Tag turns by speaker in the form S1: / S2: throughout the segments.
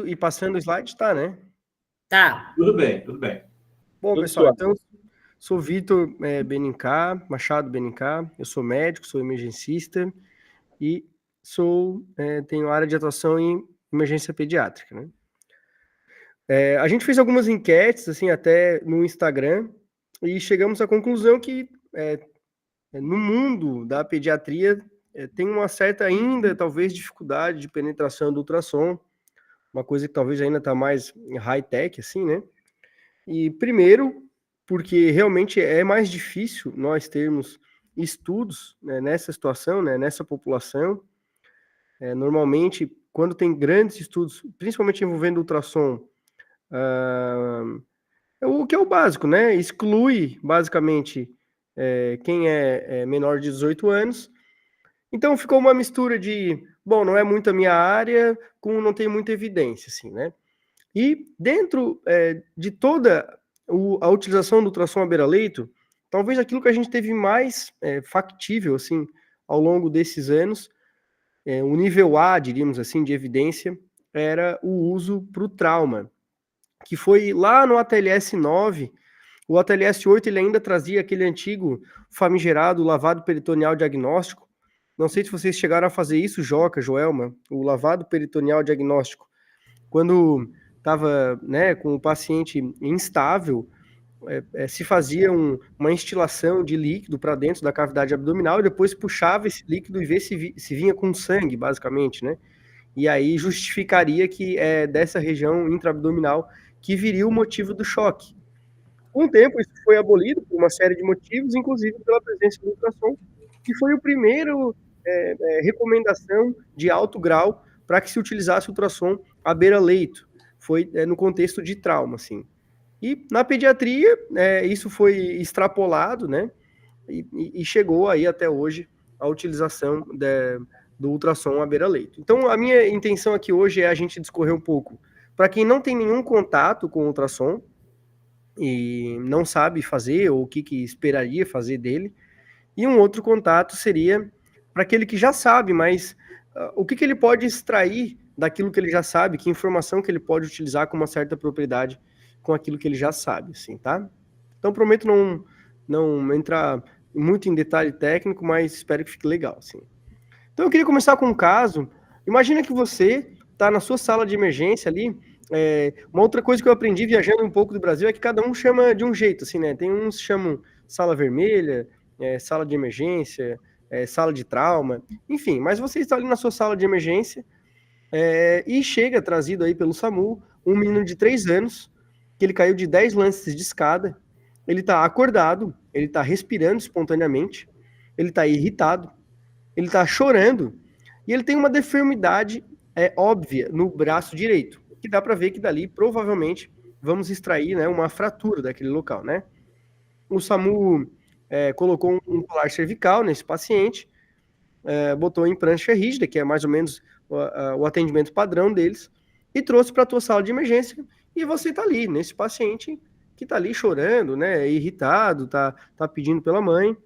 S1: E passando o slide, tá, né?
S2: Tá.
S3: Tudo bem, tudo bem.
S1: Bom,
S3: Tudo
S1: pessoal,
S3: suave.
S1: então, sou Vitor Benincá, Machado Benincá, eu sou médico, sou emergencista e tenho área de atuação em emergência pediátrica, né? A gente fez algumas enquetes, assim, até no Instagram, e chegamos à conclusão que no mundo da pediatria tem uma certa ainda, talvez, dificuldade de penetração do ultrassom, uma coisa que talvez ainda está mais high-tech, assim, né? E primeiro, porque realmente é mais difícil nós termos estudos, né, nessa situação, né, nessa população. Normalmente, quando tem grandes estudos, principalmente envolvendo ultrassom, o que é o básico, né? Exclui basicamente quem é menor de 18 anos. Então ficou uma mistura de, bom, não é muito a minha área, com não tem muita evidência, assim, né? E dentro de toda a utilização do ultrassom à beira-leito, talvez aquilo que a gente teve mais factível, assim, ao longo desses anos, o nível A, diríamos assim, de evidência, era o uso para o trauma, que foi lá no ATLS 9. O ATLS 8 ele ainda trazia aquele antigo famigerado lavado peritoneal diagnóstico. Não sei se vocês chegaram a fazer isso, Joca, Joelma, o lavado peritoneal diagnóstico. Quando estava, né, com o paciente instável, se fazia uma instilação de líquido para dentro da cavidade abdominal e depois puxava esse líquido e vê se vinha com sangue, basicamente, né? E aí justificaria que é dessa região intraabdominal que viria o motivo do choque. Com o tempo, isso foi abolido por uma série de motivos, inclusive pela presença do ultrassom, que foi o primeiro recomendação de alto grau para que se utilizasse o ultrassom à beira-leito. Foi no contexto de trauma, assim. E na pediatria, isso foi extrapolado, né? E chegou aí até hoje a utilização do ultrassom à beira-leito. Então, a minha intenção aqui hoje é a gente discorrer um pouco para quem não tem nenhum contato com o ultrassom e não sabe fazer ou o que esperaria fazer dele. E um outro contato seria para aquele que já sabe, mas o que ele pode extrair daquilo que ele já sabe, que informação que ele pode utilizar com uma certa propriedade com aquilo que ele já sabe, assim, tá? Então, prometo não entrar muito em detalhe técnico, mas espero que fique legal, assim. Então, eu queria começar com um caso. Imagina que você está na sua sala de emergência ali. Uma outra coisa que eu aprendi viajando um pouco do Brasil é que cada um chama de um jeito, assim, né? Tem uns que chamam sala vermelha, sala de emergência, sala de trauma, enfim. Mas você está ali na sua sala de emergência e chega, trazido aí pelo SAMU, um menino de 3 anos, que ele caiu de 10 lances de escada, ele está acordado, ele está respirando espontaneamente, ele está irritado, ele está chorando, e ele tem uma deformidade óbvia no braço direito, que dá para ver que dali, provavelmente, vamos extrair, né, uma fratura daquele local, né? O SAMU colocou um colar cervical nesse paciente, botou em prancha rígida, que é mais ou menos o atendimento padrão deles, e trouxe para a tua sala de emergência, e você está ali, nesse paciente que está ali chorando, né, irritado, tá pedindo pela mãe,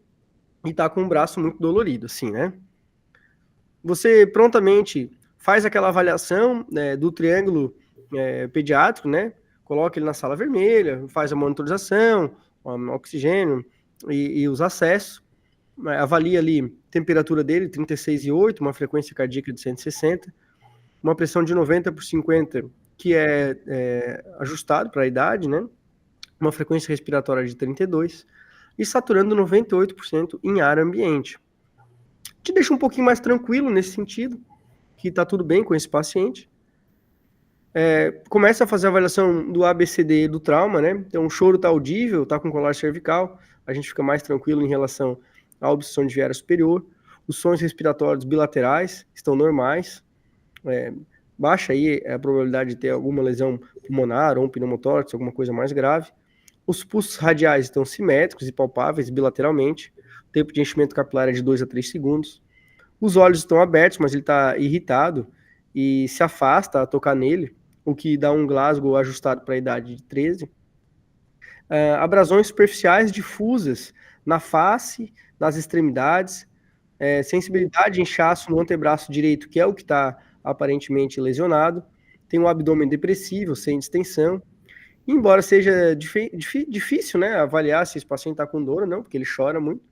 S1: e tá com o braço muito dolorido, assim, né? Você prontamente faz aquela avaliação, né, do triângulo pediátrico, né? Coloca ele na sala vermelha, faz a monitorização, o oxigênio e os acessos, avalia ali a temperatura dele, 36,8, uma frequência cardíaca de 160, uma pressão de 90/50, que é ajustado para a idade, né? Uma frequência respiratória de 32 e saturando 98% em ar ambiente. Te deixa um pouquinho mais tranquilo nesse sentido, que está tudo bem com esse paciente. Começa a fazer a avaliação do ABCD do trauma, né? Então o choro está audível, está com colar cervical, a gente fica mais tranquilo em relação à obstrução de viária superior. Os sons respiratórios bilaterais estão normais. Baixa aí a probabilidade de ter alguma lesão pulmonar ou um pneumotórax, alguma coisa mais grave. Os pulsos radiais estão simétricos e palpáveis bilateralmente. O tempo de enchimento capilar é de 2 a 3 segundos. Os olhos estão abertos, mas ele está irritado e se afasta a tocar nele, o que dá um Glasgow ajustado para a idade de 13. Abrasões superficiais difusas na face, nas extremidades, sensibilidade e inchaço no antebraço direito, que é o que está aparentemente lesionado. tem um abdômen depressivo, sem distensão. Embora seja difícil, né, avaliar se esse paciente está com dor ou não, porque ele chora muito,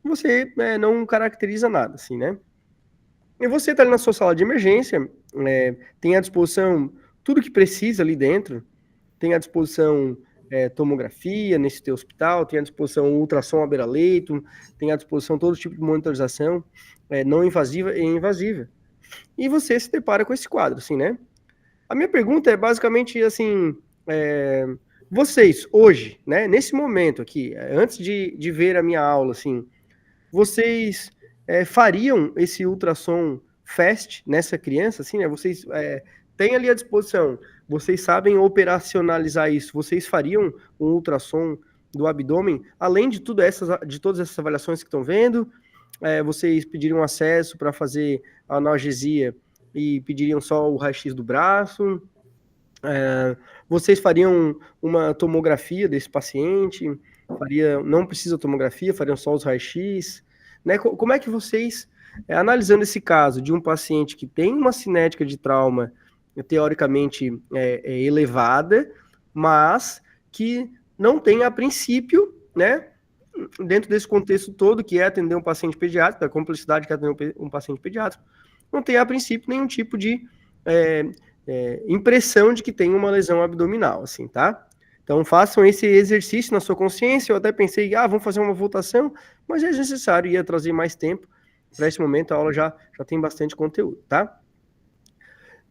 S1: você não caracteriza nada, assim, né? E você está ali na sua sala de emergência, tem à disposição tudo que precisa ali dentro, tem à disposição tomografia nesse teu hospital, tem à disposição ultrassom à beira-leito, tem à disposição todo tipo de monitorização não invasiva e invasiva. E você se depara com esse quadro, assim, né? A minha pergunta é basicamente assim, vocês hoje, né, nesse momento aqui, antes de ver a minha aula, assim, vocês fariam esse ultrassom FAST nessa criança, assim, né? Vocês têm ali à disposição, vocês sabem operacionalizar isso, vocês fariam um ultrassom do abdômen, além de todas essas avaliações que estão vendo, vocês pediriam acesso para fazer a analgesia e pediriam só o raio-x do braço, vocês fariam uma tomografia desse paciente, não precisa tomografia, fariam só os raios-x, né? Como é que vocês, analisando esse caso de um paciente que tem uma cinética de trauma teoricamente elevada, mas que não tem a princípio, né, dentro desse contexto todo, que é atender um paciente pediátrico, a complexidade que é atender um paciente pediátrico, não tem a princípio nenhum tipo de impressão de que tem uma lesão abdominal, assim, tá? Então façam esse exercício na sua consciência. Eu até pensei, vamos fazer uma votação, mas é necessário, ia trazer mais tempo. Para esse momento a aula já tem bastante conteúdo, tá?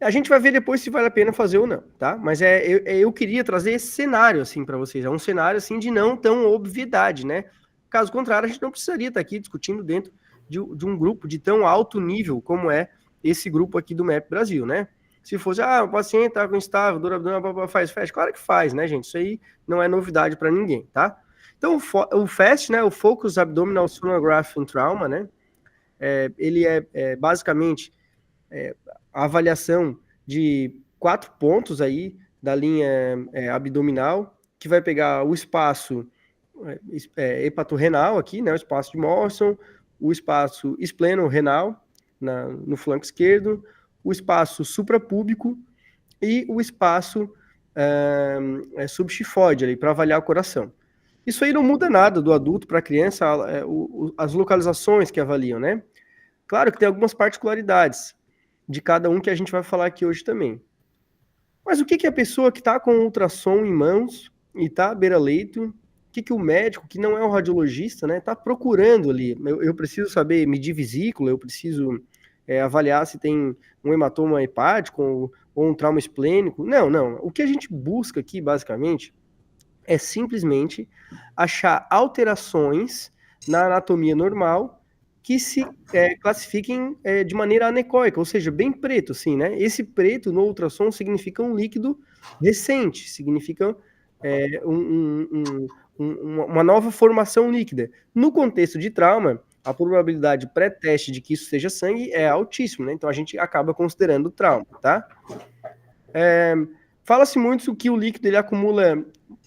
S1: A gente vai ver depois se vale a pena fazer ou não, tá? Mas eu queria trazer esse cenário, assim, para vocês. É um cenário, assim, de não tão obviedade, né? Caso contrário, a gente não precisaria estar aqui discutindo dentro de um grupo de tão alto nível como é esse grupo aqui do MEP Brasil, né? Se fosse, o paciente está com instável, dor abdominal, faz FAST. Claro que faz, né, gente? Isso aí não é novidade para ninguém, tá? Então, o FAST, né, o Focused Abdominal Sonography in Trauma, né? Ele é basicamente a avaliação de 4 pontos aí da linha abdominal, que vai pegar o espaço hepatorrenal aqui, né, o espaço de Morrison, o espaço espleno-renal no flanco esquerdo, o espaço suprapúbico e o espaço subxifoide ali para avaliar o coração. Isso aí não muda nada do adulto para a criança, as localizações que avaliam, né? Claro que tem algumas particularidades de cada um que a gente vai falar aqui hoje também. Mas o que a pessoa que está com o ultrassom em mãos e está à beira-leito, o que o médico, que não é um radiologista, né, está procurando ali? Eu preciso saber medir vesícula, eu preciso avaliar se tem um hematoma hepático ou um trauma esplênico. Não. O que a gente busca aqui, basicamente, é simplesmente achar alterações na anatomia normal que se classifiquem de maneira anecoica, ou seja, bem preto, assim, né? Esse preto no ultrassom significa um líquido recente, significa uma nova formação líquida. No contexto de trauma, a probabilidade pré-teste de que isso seja sangue é altíssima, né? Então a gente acaba considerando trauma, tá? Fala-se muito que o líquido ele acumula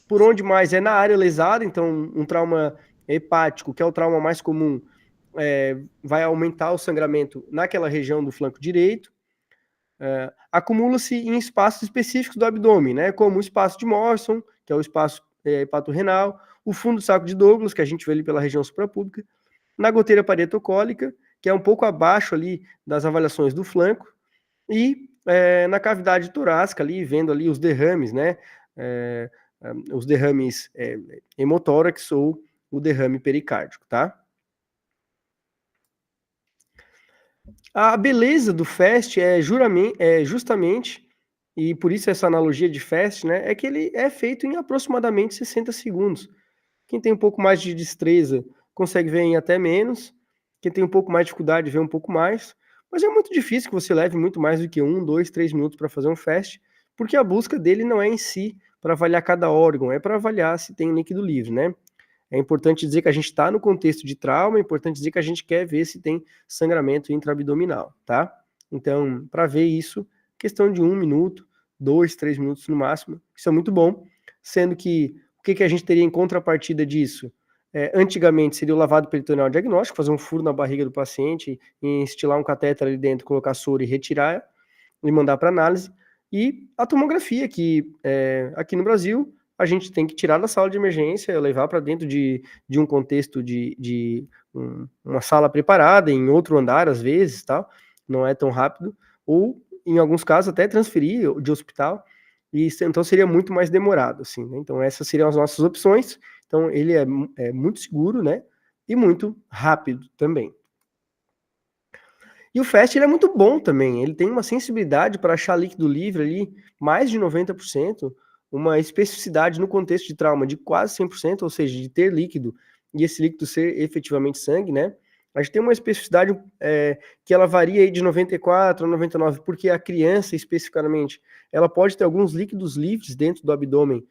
S1: por onde mais é na área lesada, então um trauma hepático, que é o trauma mais comum, vai aumentar o sangramento naquela região do flanco direito. Acumula-se em espaços específicos do abdômen, né, como o espaço de Morrison, que é o espaço hepatorrenal, o fundo do saco de Douglas, que a gente vê ali pela região suprapúbica, na goteira parietocólica, que é um pouco abaixo ali das avaliações do flanco, e na cavidade torácica ali, vendo ali os derrames, né, os derrames hemotórax ou o derrame pericárdico, tá? A beleza do FAST é justamente, e por isso essa analogia de FAST, né, é que ele é feito em aproximadamente 60 segundos. Quem tem um pouco mais de destreza consegue ver em até menos, quem tem um pouco mais de dificuldade vê um pouco mais, mas é muito difícil que você leve muito mais do que 1, 2, 3 minutos para fazer um FAST, porque a busca dele não é em si para avaliar cada órgão, é para avaliar se tem líquido livre, né? É importante dizer que a gente está no contexto de trauma, é importante dizer que a gente quer ver se tem sangramento intraabdominal, tá? Então, para ver isso, questão de 1 minuto, 2, 3 minutos no máximo, isso é muito bom, sendo que o que a gente teria em contrapartida disso? Antigamente seria o lavado peritoneal diagnóstico, fazer um furo na barriga do paciente, e instilar um catéter ali dentro, colocar soro e retirar, e mandar para análise. E a tomografia, que aqui no Brasil a gente tem que tirar da sala de emergência, levar para dentro de um contexto de uma sala preparada, em outro andar às vezes, tal, não é tão rápido, ou em alguns casos até transferir de hospital, e então seria muito mais demorado, assim, né? Então essas seriam as nossas opções. Então ele é muito seguro, né? E muito rápido também. E o FAST ele é muito bom também, ele tem uma sensibilidade para achar líquido livre ali, mais de 90%, uma especificidade no contexto de trauma de quase 100%, ou seja, de ter líquido e esse líquido ser efetivamente sangue, né? A gente tem uma especificidade que ela varia aí de 94 a 99, porque a criança especificamente, ela pode ter alguns líquidos livres dentro do abdômen,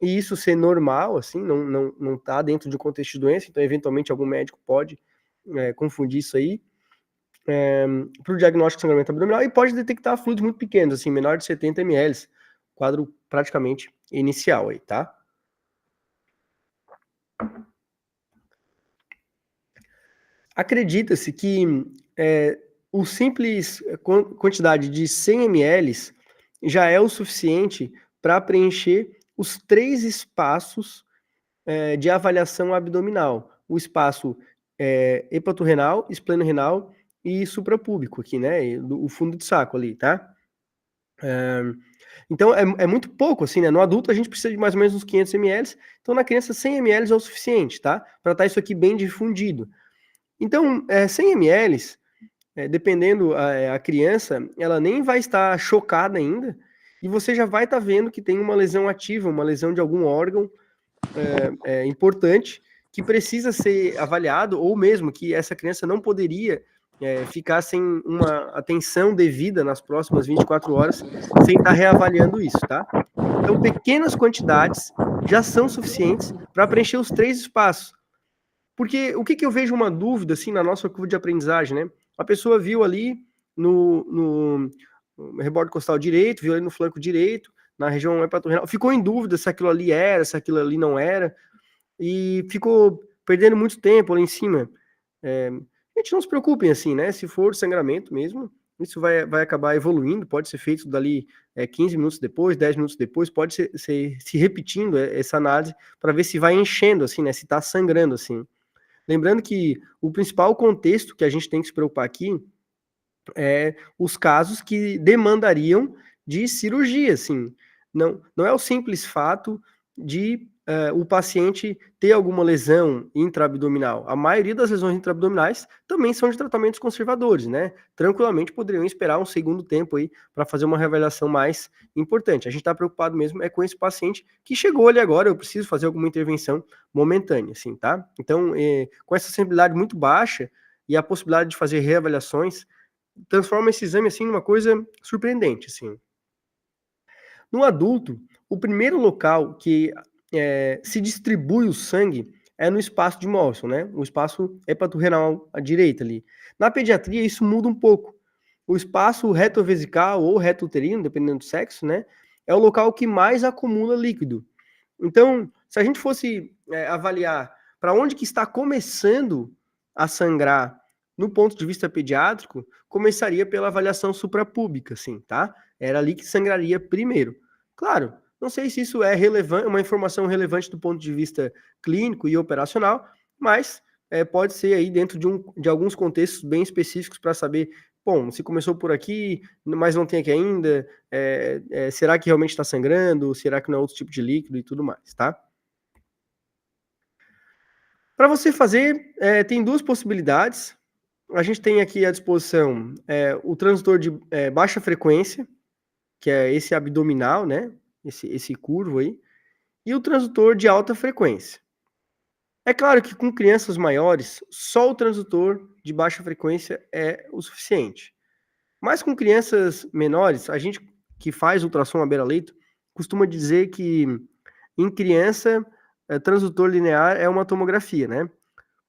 S1: e isso ser normal, assim, não tá dentro de um contexto de doença, então eventualmente algum médico pode confundir isso aí, para o diagnóstico de sangramento abdominal, e pode detectar fluidos muito pequenos, assim, menor de 70 ml, quadro praticamente inicial aí, tá? Acredita-se que o simples quantidade de 100 ml já é o suficiente para preencher os 3 espaços de avaliação abdominal. O espaço hepatorrenal, espleno-renal e suprapúbico aqui, né? O fundo de saco ali, tá? Então é muito pouco, assim, né? No adulto a gente precisa de mais ou menos uns 500 ml, então na criança 100 ml é o suficiente, tá? Para estar isso aqui bem difundido. Então, 100 ml, dependendo a criança, ela nem vai estar chocada ainda, e você já vai estar vendo que tem uma lesão ativa, uma lesão de algum órgão importante, que precisa ser avaliado, ou mesmo que essa criança não poderia ficar sem uma atenção devida nas próximas 24 horas, sem estar reavaliando isso, tá? Então, pequenas quantidades já são suficientes para preencher os 3 espaços. Porque o que eu vejo uma dúvida, assim, na nossa curva de aprendizagem, né? A pessoa viu ali no rebordo costal direito, viu ali no flanco direito, na região hepatorrenal, ficou em dúvida se aquilo ali era, se aquilo ali não era, e ficou perdendo muito tempo lá em cima. Gente, não se preocupem assim, né? Se for sangramento mesmo, isso vai acabar evoluindo, pode ser feito dali 15 minutos depois, 10 minutos depois, pode ser se repetindo essa análise para ver se vai enchendo, assim, né? Se está sangrando, assim. Lembrando que o principal contexto que a gente tem que se preocupar aqui é os casos que demandariam de cirurgia, assim. Não é o simples fato de o paciente ter alguma lesão intraabdominal. A maioria das lesões intraabdominais também são de tratamentos conservadores, né? Tranquilamente poderiam esperar um segundo tempo aí para fazer uma reavaliação mais importante. A gente está preocupado mesmo com esse paciente que chegou ali agora, eu preciso fazer alguma intervenção momentânea, assim, tá? Então, com essa sensibilidade muito baixa e a possibilidade de fazer reavaliações, transforma esse exame, assim, numa coisa surpreendente, assim. No adulto, o primeiro local que se distribui o sangue é no espaço de Molson, né? O espaço hepatorrenal à direita ali. Na pediatria, isso muda um pouco. O espaço retovesical ou retouterino, dependendo do sexo, né? É o local que mais acumula líquido. Então, se a gente fosse avaliar para onde que está começando a sangrar no ponto de vista pediátrico, começaria pela avaliação suprapúbica, assim, tá? Era ali que sangraria primeiro. Claro, não sei se isso é relevante, uma informação relevante do ponto de vista clínico e operacional, mas pode ser aí dentro de alguns contextos bem específicos para saber, bom, se começou por aqui, mas não tem aqui ainda, será que realmente está sangrando? Será que não é outro tipo de líquido e tudo mais, tá? Para você fazer, tem duas possibilidades. A gente tem aqui à disposição o transdutor de baixa frequência, que é esse abdominal, né? Esse curvo aí, e o transdutor de alta frequência. É claro que com crianças maiores, só o transdutor de baixa frequência é o suficiente. Mas com crianças menores, a gente que faz ultrassom à beira-leito costuma dizer que em criança, transdutor linear é uma tomografia, né?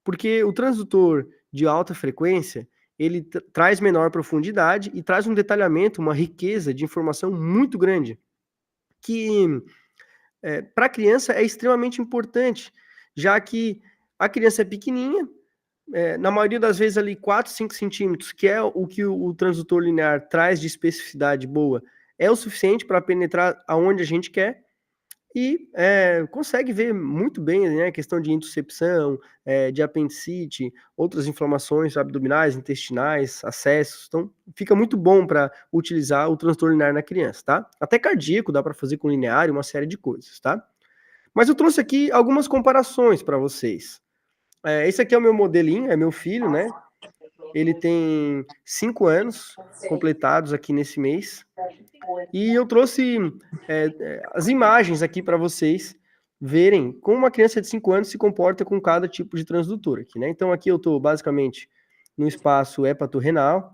S1: Porque o transdutor de alta frequência, ele traz menor profundidade e traz um detalhamento, uma riqueza de informação muito grande, que para a criança é extremamente importante, já que a criança é pequenininha, na maioria das vezes ali 4, 5 centímetros, que é o que o transdutor linear traz de especificidade boa, é o suficiente para penetrar aonde a gente quer e consegue ver muito bem, né, a questão de intuscepção, de apendicite, outras inflamações abdominais, intestinais, acessos. Então, fica muito bom para utilizar o transtorno linear na criança, tá? Até cardíaco dá para fazer com linear e uma série de coisas, tá? Mas eu trouxe aqui algumas comparações para vocês. Esse aqui é o meu modelinho, é meu filho, né? Ele tem 5 anos completados aqui nesse mês. E eu trouxe as imagens aqui para vocês verem como uma criança de 5 anos se comporta com cada tipo de transdutor aqui, né? Então aqui eu estou basicamente no espaço hepatorrenal.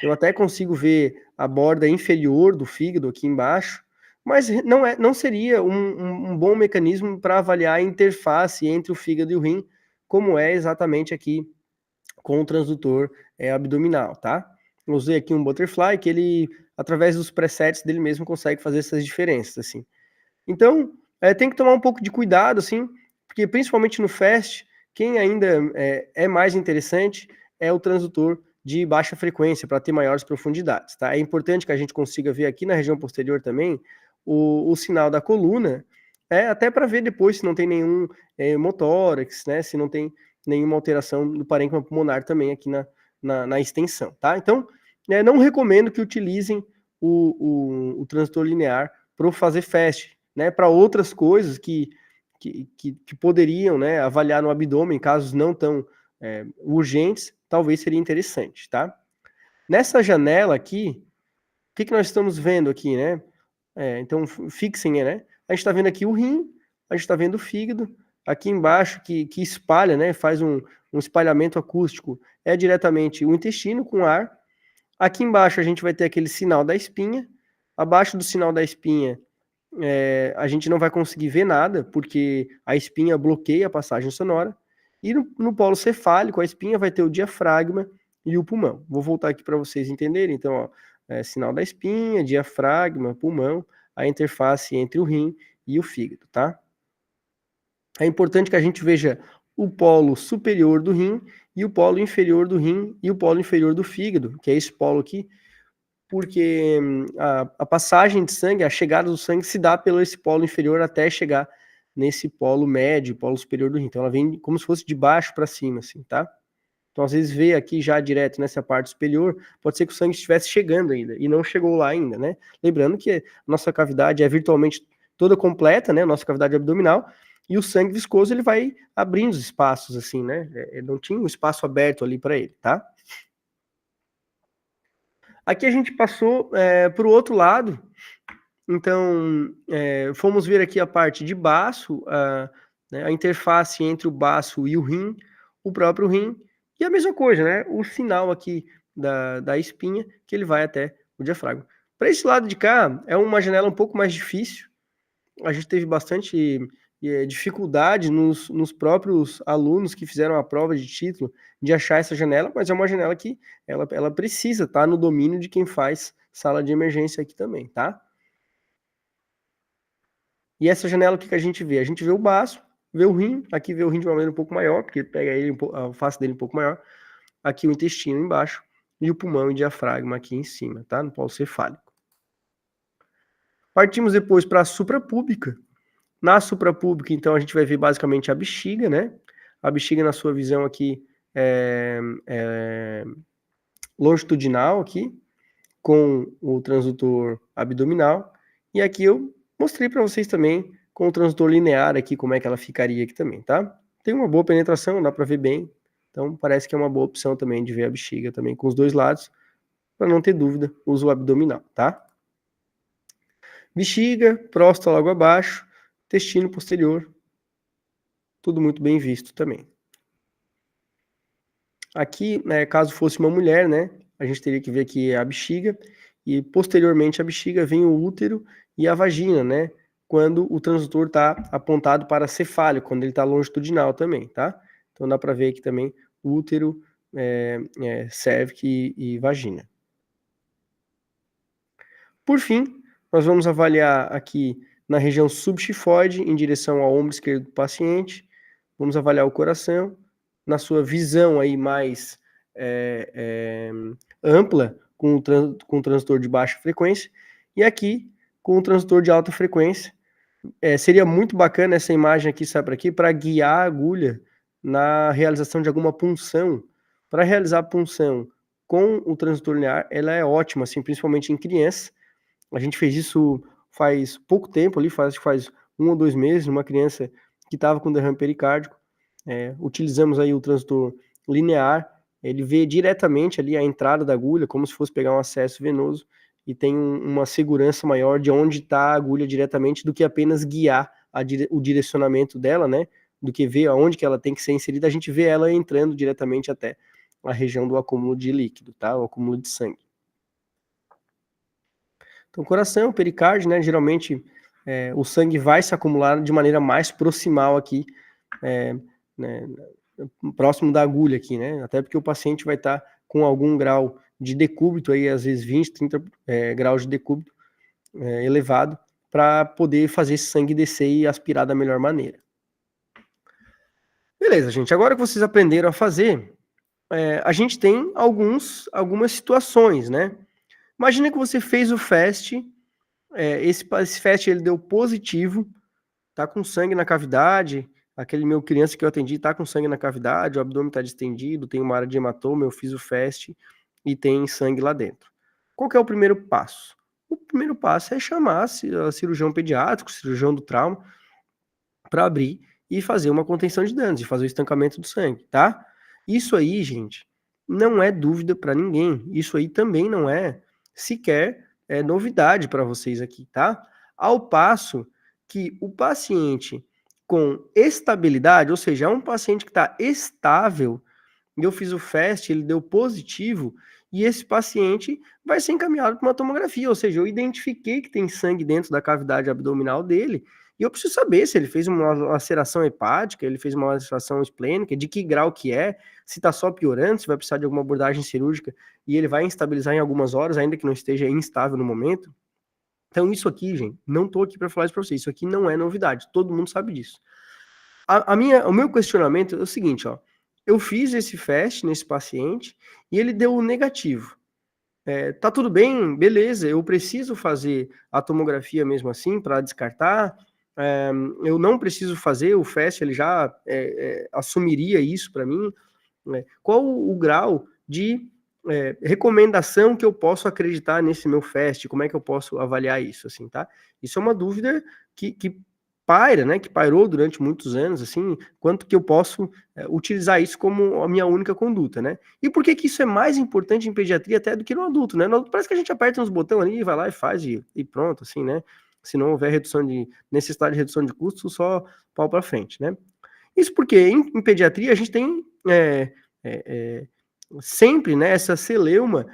S1: Eu até consigo ver a borda inferior do fígado aqui embaixo, mas não seria um bom mecanismo para avaliar a interface entre o fígado e o rim, como é exatamente aqui com o transdutor abdominal, tá? Eu usei aqui um butterfly que ele, através dos presets dele mesmo, consegue fazer essas diferenças, assim. Então, tem que tomar um pouco de cuidado, assim, porque principalmente no FAST, quem ainda é mais interessante é o transdutor de baixa frequência, para ter maiores profundidades, tá? É importante que a gente consiga ver aqui na região posterior também o sinal da coluna, até para ver depois se não tem nenhum hemotórax, né? Se não tem nenhuma alteração do parênquima pulmonar também aqui na extensão, tá? Então, não recomendo que utilizem o transdutor linear para fazer FAST, né? Para outras coisas que poderiam, né, avaliar no abdômen, casos não tão urgentes, talvez seria interessante, tá? Nessa janela aqui, o que nós estamos vendo aqui, né? Então, fixem, né? A gente está vendo aqui o rim, a gente está vendo o fígado, aqui embaixo que espalha, né? Faz um espalhamento acústico, é diretamente o intestino com ar. Aqui embaixo a gente vai ter aquele sinal da espinha, abaixo do sinal da espinha a gente não vai conseguir ver nada, porque a espinha bloqueia a passagem sonora. E no polo cefálico, a espinha vai ter o diafragma e o pulmão. Vou voltar aqui para vocês entenderem. Então, ó, sinal da espinha, diafragma, pulmão, a interface entre o rim e o fígado, tá? É importante que a gente veja o polo superior do rim e o polo inferior do rim e o polo inferior do fígado, que é esse polo aqui, porque a passagem de sangue, a chegada do sangue se dá pelo esse polo inferior até chegar nesse polo médio, polo superior do rim. Então ela vem como se fosse de baixo para cima, assim, tá? Então às vezes vê aqui já direto nessa parte superior, pode ser que o sangue estivesse chegando ainda e não chegou lá ainda, né? Lembrando que a nossa cavidade é virtualmente toda completa, né? Nossa cavidade abdominal, e o sangue viscoso ele vai abrindo os espaços assim, né? Não tinha um espaço aberto ali para ele, tá? Aqui a gente passou para o outro lado, então fomos ver aqui a parte de baço, né, a interface entre o baço e o rim, o próprio rim, e a mesma coisa, né? O sinal aqui da espinha, que ele vai até o diafragma. Para esse lado de cá, é uma janela um pouco mais difícil, a gente teve bastante dificuldade nos próprios alunos que fizeram a prova de título de achar essa janela, mas é uma janela que ela precisa estar no domínio de quem faz sala de emergência aqui também, tá? E essa janela, o que a gente vê? A gente vê o baço, vê o rim, aqui vê o rim de uma maneira um pouco maior, porque pega ele, a face dele um pouco maior, aqui o intestino embaixo, e o pulmão e diafragma aqui em cima, tá? No polo cefálico. Partimos depois para a suprapúbica. Na suprapúbica, então, a gente vai ver basicamente a bexiga, né? A bexiga, na sua visão aqui, longitudinal aqui, com o transdutor abdominal. E aqui eu mostrei para vocês também com o transdutor linear aqui, como é que ela ficaria aqui também, tá? Tem uma boa penetração, dá para ver bem. Então, parece que é uma boa opção também de ver a bexiga também com os dois lados. Para não ter dúvida, uso o abdominal, tá? Bexiga, próstata logo abaixo, intestino posterior, tudo muito bem visto também. Aqui, né, caso fosse uma mulher, né, a gente teria que ver aqui a bexiga, e posteriormente à bexiga vem o útero e a vagina, né, quando o transdutor está apontado para cefálico, quando ele está longitudinal também, tá? Então dá para ver aqui também útero, cervix e vagina. Por fim, nós vamos avaliar aqui na região subxifoide, em direção ao ombro esquerdo do paciente. Vamos avaliar o coração. Na sua visão aí mais ampla, com o transdutor de baixa frequência, e aqui com o transdutor de alta frequência. Seria muito bacana essa imagem aqui, sabe, aqui, para guiar a agulha na realização de alguma punção. Para realizar a punção com o transdutor linear, ela é ótima, assim, principalmente em crianças. A gente fez isso faz pouco tempo ali, faz 1 ou 2 meses, numa criança que estava com derrame pericárdico. Utilizamos aí o transdutor linear, ele vê diretamente ali a entrada da agulha, como se fosse pegar um acesso venoso, e tem uma segurança maior de onde está a agulha diretamente do que apenas guiar o direcionamento dela, né? Do que ver aonde que ela tem que ser inserida, a gente vê ela entrando diretamente até a região do acúmulo de líquido, tá? O acúmulo de sangue. Então, coração, pericárdio, né? Geralmente o sangue vai se acumular de maneira mais proximal aqui, né, próximo da agulha aqui, né? Até porque o paciente vai estar com algum grau de decúbito aí, às vezes 20, 30 graus de decúbito elevado, para poder fazer esse sangue descer e aspirar da melhor maneira. Beleza, gente. Agora que vocês aprenderam a fazer, a gente tem algumas situações, né? Imagina que você fez o FAST, esse FAST ele deu positivo, tá com sangue na cavidade, aquele meu criança que eu atendi tá com sangue na cavidade, o abdômen tá distendido, tem uma área de hematoma, eu fiz o FAST e tem sangue lá dentro. Qual que é o primeiro passo? O primeiro passo é chamar a cirurgião pediátrico, cirurgião do trauma, para abrir e fazer uma contenção de danos, e fazer o estancamento do sangue, tá? Isso aí, gente, não é dúvida para ninguém. Isso aí também não é sequer novidade para vocês aqui, tá? Ao passo que o paciente com estabilidade, ou seja, é um paciente que está estável, e eu fiz o FAST, ele deu positivo, e esse paciente vai ser encaminhado para uma tomografia, ou seja, eu identifiquei que tem sangue dentro da cavidade abdominal dele, e eu preciso saber se ele fez uma laceração hepática, ele fez uma laceração esplênica, de que grau que é, se está só piorando, se vai precisar de alguma abordagem cirúrgica, e ele vai instabilizar em algumas horas, ainda que não esteja instável no momento. Então isso aqui, gente, não estou aqui para falar isso para vocês, isso aqui não é novidade, todo mundo sabe disso. O meu questionamento é o seguinte, ó, eu fiz esse FAST nesse paciente e ele deu negativo. Tá tudo bem, beleza, eu preciso fazer a tomografia mesmo assim para descartar, eu não preciso fazer, o FAST ele já assumiria isso para mim, né? Qual o grau de recomendação que eu posso acreditar nesse meu FAST, como é que eu posso avaliar isso, assim, tá? Isso é uma dúvida que paira, né, que pairou durante muitos anos, assim, quanto que eu posso utilizar isso como a minha única conduta, né? E por que que isso é mais importante em pediatria até do que no adulto, né? No adulto parece que a gente aperta uns botões ali, vai lá e faz e pronto, assim, né? Se não houver necessidade de redução de custos, só pau para frente, né? Isso porque em pediatria a gente tem sempre, né, essa celeuma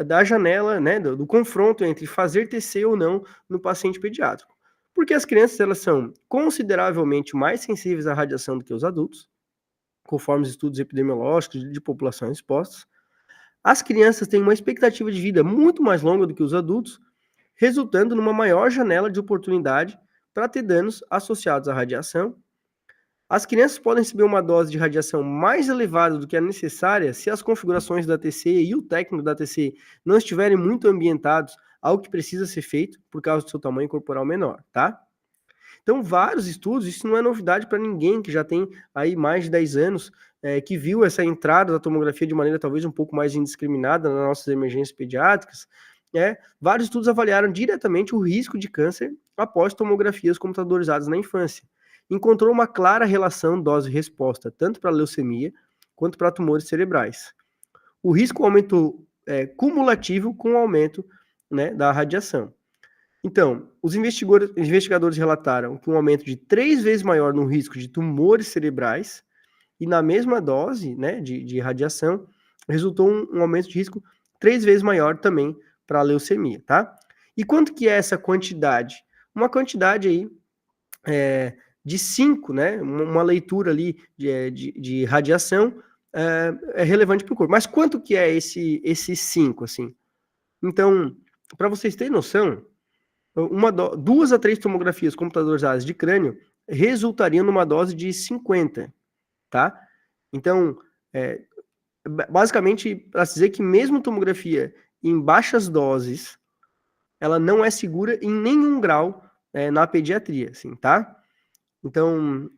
S1: da janela, né, do confronto entre fazer TC ou não no paciente pediátrico. Porque as crianças elas são consideravelmente mais sensíveis à radiação do que os adultos, conforme os estudos epidemiológicos de populações expostas. As crianças têm uma expectativa de vida muito mais longa do que os adultos, resultando numa maior janela de oportunidade para ter danos associados à radiação. As crianças podem receber uma dose de radiação mais elevada do que a necessária se as configurações da TC e o técnico da TC não estiverem muito ambientados ao que precisa ser feito por causa do seu tamanho corporal menor, tá? Então, vários estudos, isso não é novidade para ninguém que já tem aí mais de 10 anos, que viu essa entrada da tomografia de maneira talvez um pouco mais indiscriminada nas nossas emergências pediátricas. Vários estudos avaliaram diretamente o risco de câncer após tomografias computadorizadas na infância. Encontrou uma clara relação dose-resposta, tanto para leucemia quanto para tumores cerebrais. O risco aumentou cumulativo com o aumento, né, da radiação. Então, os investigadores relataram que um aumento de 3 vezes maior no risco de tumores cerebrais e na mesma dose, né, de radiação, resultou um aumento de risco 3 vezes maior também para a leucemia, tá? E quanto que é essa quantidade? Uma quantidade aí de 5, né? Uma leitura ali de radiação é relevante para o corpo. Mas quanto que é esse 5, assim? Então, para vocês terem noção, 2 a 3 tomografias computadorizadas de crânio resultariam numa dose de 50, tá? Então, basicamente, para dizer que mesmo tomografia em baixas doses, ela não é segura em nenhum grau na pediatria, assim, tá? Então,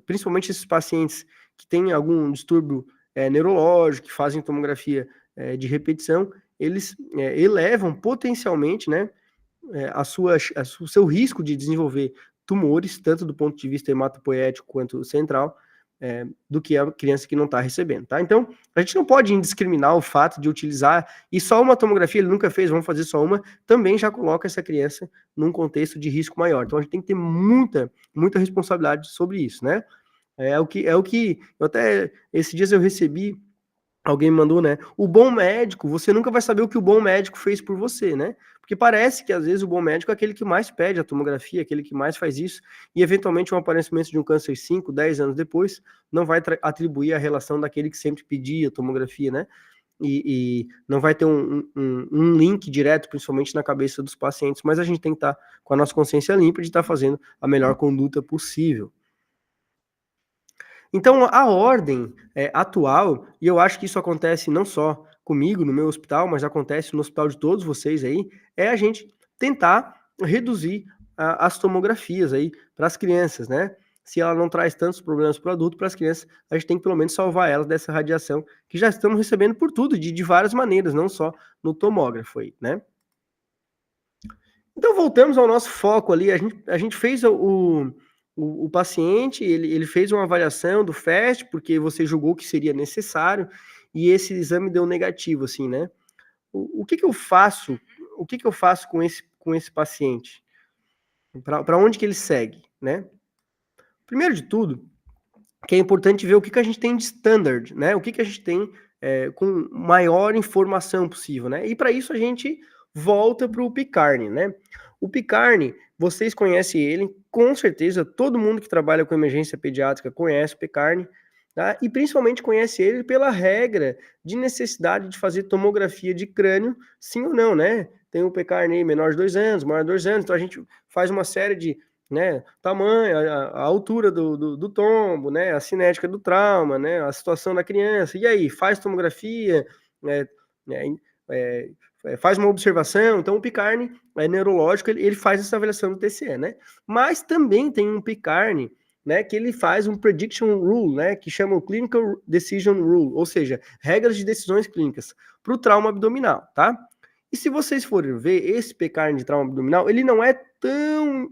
S1: principalmente esses pacientes que têm algum distúrbio neurológico, que fazem tomografia de repetição, eles elevam potencialmente, né, o seu risco de desenvolver tumores, tanto do ponto de vista hematopoético quanto central, do que a criança que não está recebendo, tá? Então, a gente não pode indiscriminar o fato de utilizar, e só uma tomografia ele nunca fez, vamos fazer só uma, também já coloca essa criança num contexto de risco maior. Então, a gente tem que ter muita responsabilidade sobre isso, né? Eu até, esses dias eu recebi, alguém me mandou, né? O bom médico, você nunca vai saber o que o bom médico fez por você, né? Porque parece que às vezes o bom médico é aquele que mais pede a tomografia, aquele que mais faz isso, e eventualmente um aparecimento de um câncer 5, 10 anos depois, não vai atribuir a relação daquele que sempre pedia a tomografia, né? E não vai ter um link direto, principalmente na cabeça dos pacientes, mas a gente tem que estar com a nossa consciência limpa de estar fazendo a melhor conduta possível. Então, a ordem atual, e eu acho que isso acontece não só comigo no meu hospital, mas acontece no hospital de todos vocês aí, é a gente tentar reduzir as tomografias aí para as crianças, né? Se ela não traz tantos problemas para o adulto, para as crianças, a gente tem que pelo menos salvar elas dessa radiação que já estamos recebendo por tudo, de várias maneiras, não só no tomógrafo aí, né? Então, voltamos ao nosso foco ali. A gente fez o paciente, ele fez uma avaliação do FAST, porque você julgou que seria necessário, e esse exame deu negativo, assim, né? O que que eu faço? O que que eu faço com esse paciente? Para onde que ele segue, né? Primeiro de tudo, que é importante ver o que que a gente tem de standard, né? O que que a gente tem com maior informação possível, né? E para isso a gente volta para o Picarni, né? O Picarni, vocês conhecem ele, com certeza todo mundo que trabalha com emergência pediátrica conhece o Picarni, tá? E principalmente conhece ele pela regra de necessidade de fazer tomografia de crânio, sim ou não, né? Tem o Picarni menor de 2 anos, maior de 2 anos, então a gente faz uma série de, né, tamanho, a altura do tombo, né, a cinética do trauma, né, a situação da criança, e aí, faz tomografia, né, faz uma observação, então o Picarni neurológico, ele faz essa avaliação do TCE, né, mas também tem um Picarni, né, que ele faz um prediction rule, né, que chama o clinical decision rule, ou seja, regras de decisões clínicas para o trauma abdominal, tá? E se vocês forem ver, esse Picarni de trauma abdominal, ele não é tão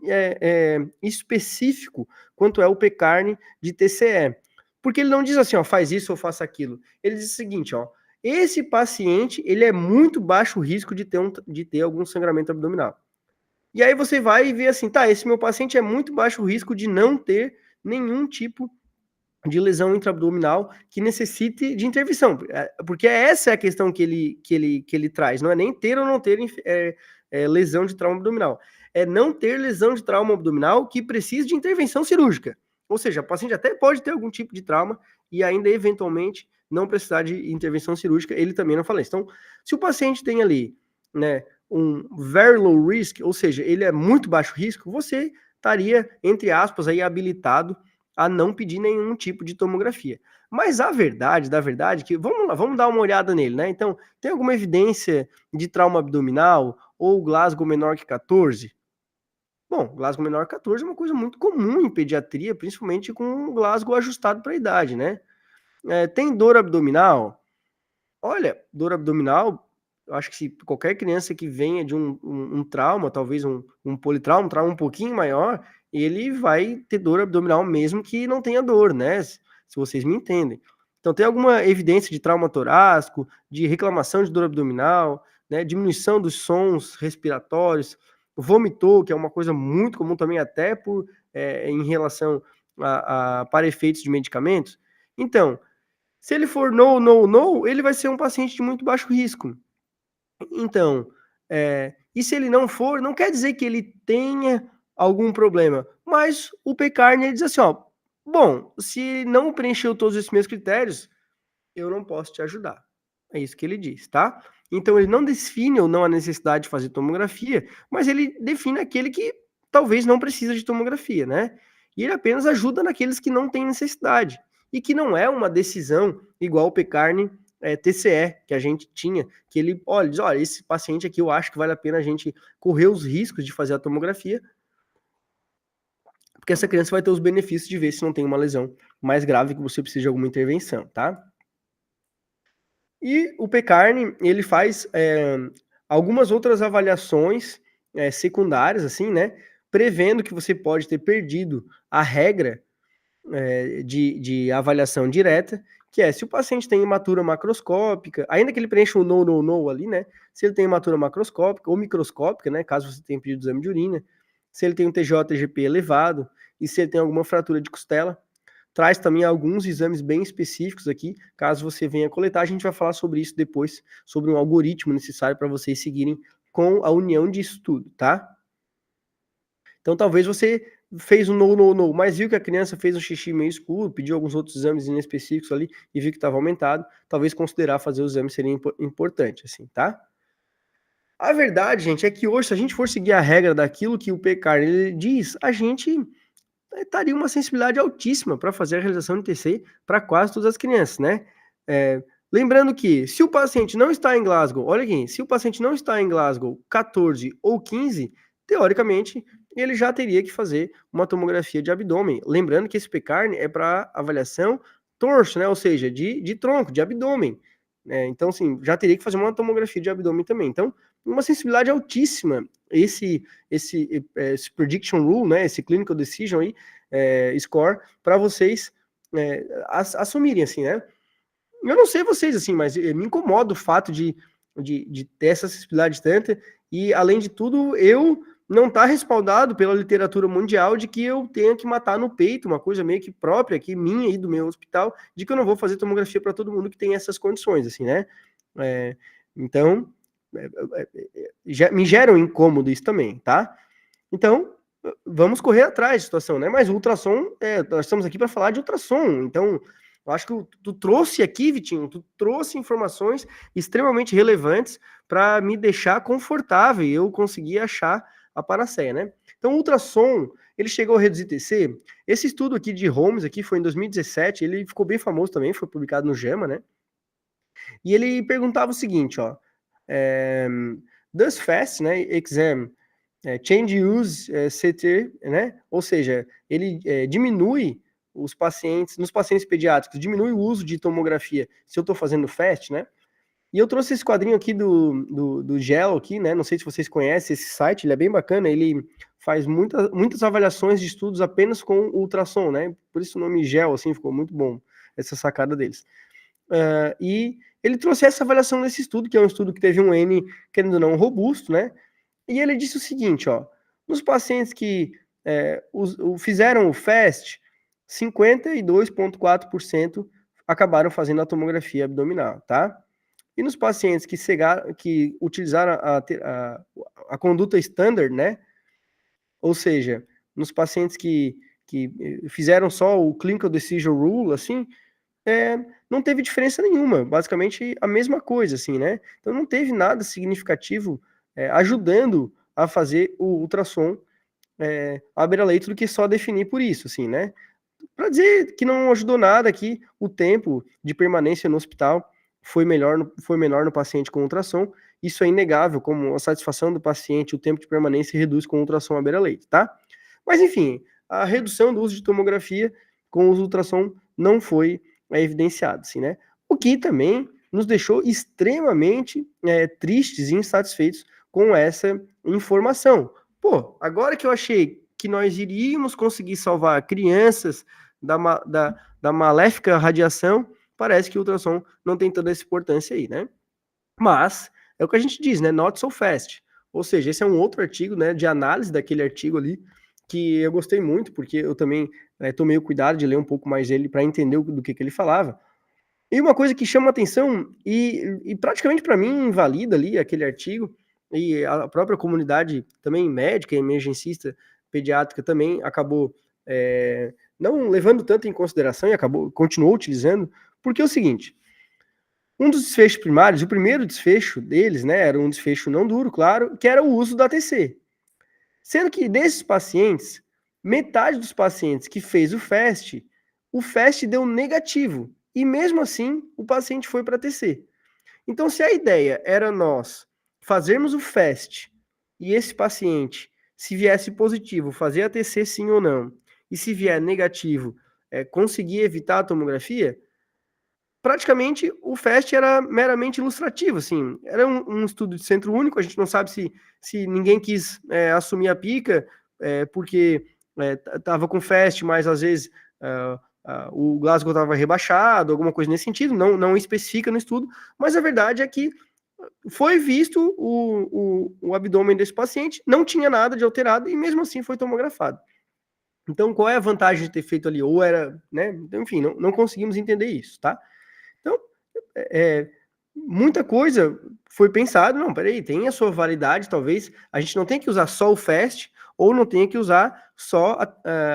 S1: específico quanto é o Picarni de TCE. Porque ele não diz assim, ó, faz isso ou faça aquilo. Ele diz o seguinte, ó, esse paciente, ele é muito baixo risco de ter algum sangramento abdominal. E aí você vai e vê assim, tá, esse meu paciente é muito baixo risco de não ter nenhum tipo de lesão intraabdominal que necessite de intervenção, porque essa é a questão que ele traz, não é nem ter ou não ter lesão de trauma abdominal, é não ter lesão de trauma abdominal que precise de intervenção cirúrgica, ou seja, o paciente até pode ter algum tipo de trauma e ainda eventualmente não precisar de intervenção cirúrgica, ele também não fala isso. Então, se o paciente tem ali, né, um very low risk, ou seja, ele é muito baixo risco, você estaria, entre aspas, aí habilitado a não pedir nenhum tipo de tomografia. Mas a verdade, que vamos lá, vamos dar uma olhada nele, né? Então, tem alguma evidência de trauma abdominal ou Glasgow menor que 14? Bom, Glasgow menor que 14 é uma coisa muito comum em pediatria, principalmente com Glasgow ajustado para a idade, né? Tem dor abdominal? Olha, dor abdominal, eu acho que se qualquer criança que venha de um trauma, talvez um politrauma, um trauma um pouquinho maior, ele vai ter dor abdominal mesmo que não tenha dor, né? Se vocês me entendem. Então, tem alguma evidência de trauma torácico, de reclamação de dor abdominal, né? Diminuição dos sons respiratórios, vomitou, que é uma coisa muito comum também, até em relação para efeitos de medicamentos. Então, se ele for no, ele vai ser um paciente de muito baixo risco. Então, e se ele não for, não quer dizer que ele tenha algum problema, mas o Pecarni diz assim, ó, bom, se não preencheu todos esses meus critérios, eu não posso te ajudar. É isso que ele diz, tá? Então ele não define ou não a necessidade de fazer tomografia, mas ele define aquele que talvez não precisa de tomografia, né? E ele apenas ajuda naqueles que não têm necessidade e que não é uma decisão igual o Pecarni TCE que a gente tinha, que ele diz, olha, esse paciente aqui eu acho que vale a pena a gente correr os riscos de fazer a tomografia, porque essa criança vai ter os benefícios de ver se não tem uma lesão mais grave que você precisa de alguma intervenção, tá? E o PECARNE, ele faz algumas outras avaliações secundárias, assim, né? Prevendo que você pode ter perdido a regra de avaliação direta, que é se o paciente tem hematura macroscópica, ainda que ele preencha o no ali, né? Se ele tem hematura macroscópica ou microscópica, né? Caso você tenha pedido exame de urina, se ele tem um TJ-TGP elevado e se ele tem alguma fratura de costela, traz também alguns exames bem específicos aqui, caso você venha coletar. A gente vai falar sobre isso depois, sobre um algoritmo necessário para vocês seguirem com a união disso tudo, tá? Então, talvez você fez um no, mas viu que a criança fez um xixi meio escuro, pediu alguns outros exames inespecíficos ali e viu que estava aumentado, talvez considerar fazer o exame seria importante, assim, tá? A verdade, gente, é que hoje, se a gente for seguir a regra daquilo que o PECAR ele diz, a gente estaria uma sensibilidade altíssima para fazer a realização de TC para quase todas as crianças, né? Lembrando que, se o paciente não está em Glasgow, olha aqui, se o paciente não está em Glasgow 14 ou 15, teoricamente, ele já teria que fazer uma tomografia de abdômen. Lembrando que esse PECARN é para avaliação torso, né? Ou seja, de tronco, de abdômen. Então, assim, já teria que fazer uma tomografia de abdômen também. Então, uma sensibilidade altíssima, esse prediction rule, né? Esse clinical decision aí, score, para vocês assumirem, assim, né? Eu não sei vocês, assim, mas me incomoda o fato de ter essa acessibilidade tanta e, além de tudo, eu não tá respaldado pela literatura mundial de que eu tenha que matar no peito, uma coisa meio que própria aqui, minha e do meu hospital, de que eu não vou fazer tomografia para todo mundo que tem essas condições, assim, né? Então, me gera um incômodo isso também, tá? Então, vamos correr atrás da situação, né? Mas o ultrassom, nós estamos aqui para falar de ultrassom, então eu acho que tu trouxe aqui, Vitinho, tu trouxe informações extremamente relevantes para me deixar confortável e eu conseguir achar a panaceia, né? Então, o ultrassom, ele chegou a reduzir TC. Esse estudo aqui de Holmes aqui foi em 2017, ele ficou bem famoso também, foi publicado no JAMA, né? E ele perguntava o seguinte, ó, does FAST, né, exam, change use CT, né? Ou seja, ele diminui os pacientes, nos pacientes pediátricos, diminui o uso de tomografia se eu estou fazendo FAST, né? E eu trouxe esse quadrinho aqui do GEL aqui, né? Não sei se vocês conhecem esse site, ele é bem bacana, ele faz muitas avaliações de estudos apenas com ultrassom, né? Por isso o nome GEL, assim, ficou muito bom, essa sacada deles. E ele trouxe essa avaliação nesse estudo, que é um estudo que teve um N, querendo ou não, robusto, né? E ele disse o seguinte, ó, nos pacientes que fizeram o FAST, 52,4% acabaram fazendo a tomografia abdominal, tá? E nos pacientes que utilizaram a conduta standard, né? Ou seja, nos pacientes que fizeram só o clinical decision rule, assim, não teve diferença nenhuma, basicamente a mesma coisa, assim, né? Então não teve nada significativo ajudando a fazer o ultrassom à beira-leito do que só definir por isso, assim, né? Para dizer que não ajudou nada aqui, o tempo de permanência no hospital foi menor no paciente com ultrassom, isso é inegável, como a satisfação do paciente, o tempo de permanência reduz com ultrassom à beira-leito, tá? Mas enfim, a redução do uso de tomografia com os ultrassom não foi evidenciado, assim, né? O que também nos deixou extremamente tristes e insatisfeitos com essa informação. Pô, agora que eu achei que nós iríamos conseguir salvar crianças da maléfica radiação, parece que o ultrassom não tem toda essa importância aí, né? Mas, é o que a gente diz, né? Not so fast. Ou seja, esse é um outro artigo, né, de análise daquele artigo ali, que eu gostei muito, porque eu também tomei o cuidado de ler um pouco mais dele para entender do que ele falava. E uma coisa que chama atenção, e praticamente para mim invalida ali aquele artigo, e a própria comunidade também médica, emergencista, pediátrica também acabou não levando tanto em consideração e continuou utilizando, porque é o seguinte, um dos desfechos primários, o primeiro desfecho deles, né, era um desfecho não duro, claro, que era o uso da ATC. Sendo que desses pacientes, metade dos pacientes que fez o FAST deu negativo. e mesmo assim o paciente foi para TC. Então, se a ideia era nós fazermos o FAST e esse paciente, se viesse positivo, fazer a TC sim ou não, e se vier negativo, conseguir evitar a tomografia, praticamente o FAST era meramente ilustrativo, assim, era um estudo de centro único, a gente não sabe se ninguém quis assumir a pica, porque estava com FAST, mas às vezes o Glasgow estava rebaixado, alguma coisa nesse sentido, não especifica no estudo, mas a verdade é que foi visto o abdômen desse paciente, não tinha nada de alterado e mesmo assim foi tomografado. Então, qual é a vantagem de ter feito ali? Ou era, né? Então, enfim, não conseguimos entender isso, tá? Então, muita coisa foi pensado, não, peraí, tem a sua validade, talvez a gente não tenha que usar só o FAST, ou não tenha que usar só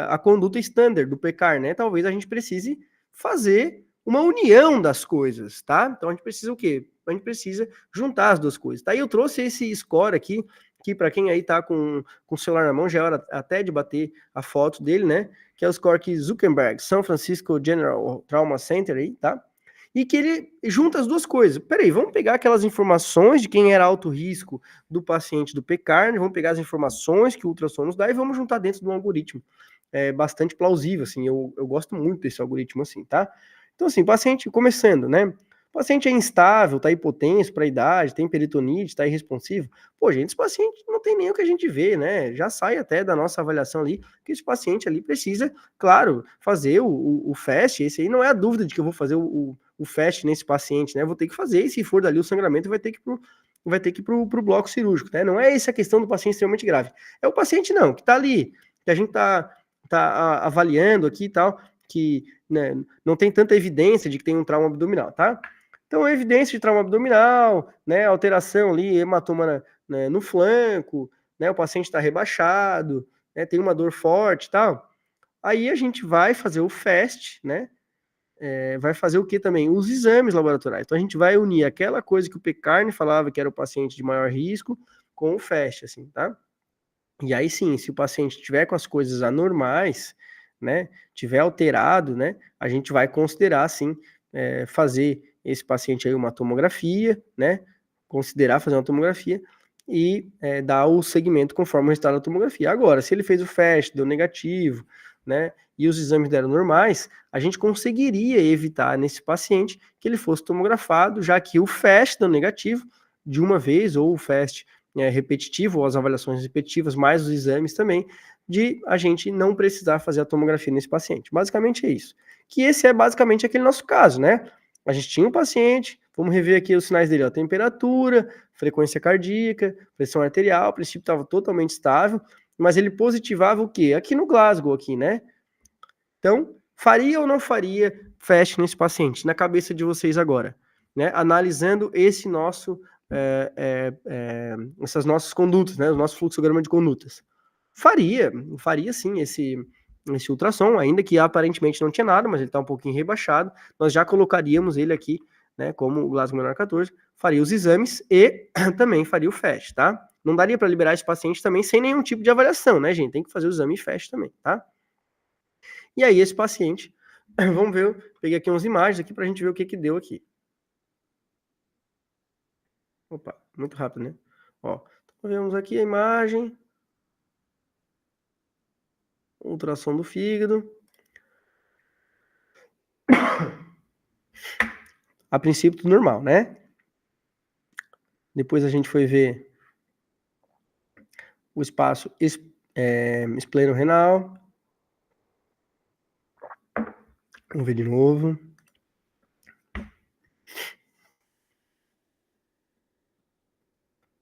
S1: a conduta standard do PECAR, né? Talvez a gente precise fazer uma união das coisas, tá? Então a gente precisa o quê? A gente precisa juntar as duas coisas, tá? E eu trouxe esse score aqui, que para quem aí tá com o celular na mão, já é hora até de bater a foto dele, né? Que é o score que Zuckerberg, São Francisco General Trauma Center aí, tá? E que ele junta as duas coisas. Peraí, vamos pegar aquelas informações de quem era alto risco do paciente do PECAR, vamos pegar as informações que o ultrassom nos dá e vamos juntar dentro de um algoritmo bastante plausível, assim, eu gosto muito desse algoritmo, assim, tá? Então, assim, paciente, começando, né? O paciente é instável, tá hipotenso para a idade, tem peritonite, tá irresponsivo. Pô, gente, esse paciente não tem nem o que a gente vê, né? Já sai até da nossa avaliação ali que esse paciente ali precisa, claro, fazer o FAST. Esse aí não é a dúvida de que eu vou fazer o FAST nesse paciente, né? Vou ter que fazer, e se for dali o sangramento, vai ter que ir pro bloco cirúrgico, né? Não é essa a questão do paciente extremamente grave. É o paciente, não, que tá ali, que a gente tá avaliando aqui e tal, que né, não tem tanta evidência de que tem um trauma abdominal, tá? Então, evidência de trauma abdominal, né, alteração ali, hematoma no flanco, né, o paciente está rebaixado, né, tem uma dor forte e tal. Aí a gente vai fazer o FAST, né, vai fazer o que também? Os exames laboratoriais. Então, a gente vai unir aquela coisa que o Pecarne falava que era o paciente de maior risco com o FAST, assim, tá? E aí sim, se o paciente tiver com as coisas anormais, né, tiver alterado, né, a gente vai considerar, sim, fazer esse paciente aí uma tomografia, né, considerar fazer uma tomografia e dar o segmento conforme o resultado da tomografia. Agora, se ele fez o FAST, deu negativo, né, e os exames deram normais, a gente conseguiria evitar nesse paciente que ele fosse tomografado, já que o FAST deu negativo de uma vez, ou o FAST repetitivo, ou as avaliações repetitivas, mais os exames também, de a gente não precisar fazer a tomografia nesse paciente. Basicamente é isso. Que esse é basicamente aquele nosso caso, né? A gente tinha um paciente, vamos rever aqui os sinais dele, ó, temperatura, frequência cardíaca, pressão arterial, o princípio estava totalmente estável, mas ele positivava o quê? Aqui no Glasgow, aqui, né? Então, faria ou não faria FAST nesse paciente? Na cabeça de vocês agora, né? Analisando esse nosso essas nossas condutas, né? O nosso fluxograma de condutas. Faria sim esse ultrassom, ainda que aparentemente não tinha nada, mas ele está um pouquinho rebaixado. Nós já colocaríamos ele aqui, né? Como o Glasgow menor 14, faria os exames e também faria o FAST, tá? Não daria para liberar esse paciente também sem nenhum tipo de avaliação, né, gente? Tem que fazer o exame e FAST também, tá? E aí esse paciente, vamos ver, peguei aqui umas imagens aqui para a gente ver o que que deu aqui. Opa, muito rápido, né? Ó, então vemos aqui a imagem, ultrassom do fígado. A princípio tudo normal, né? Depois a gente foi ver o espaço espleno-renal. Vamos ver de novo.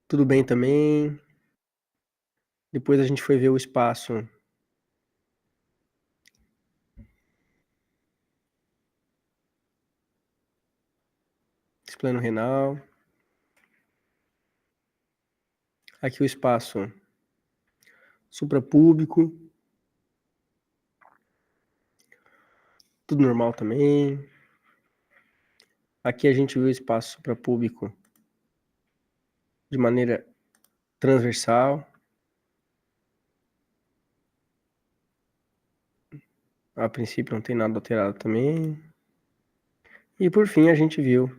S1: Tudo bem também. Depois a gente foi ver o espaço espleno-renal. Aqui o espaço suprapúbico. Tudo normal também. Aqui a gente viu o espaço suprapúbico de maneira transversal. A princípio não tem nada alterado também. E por fim a gente viu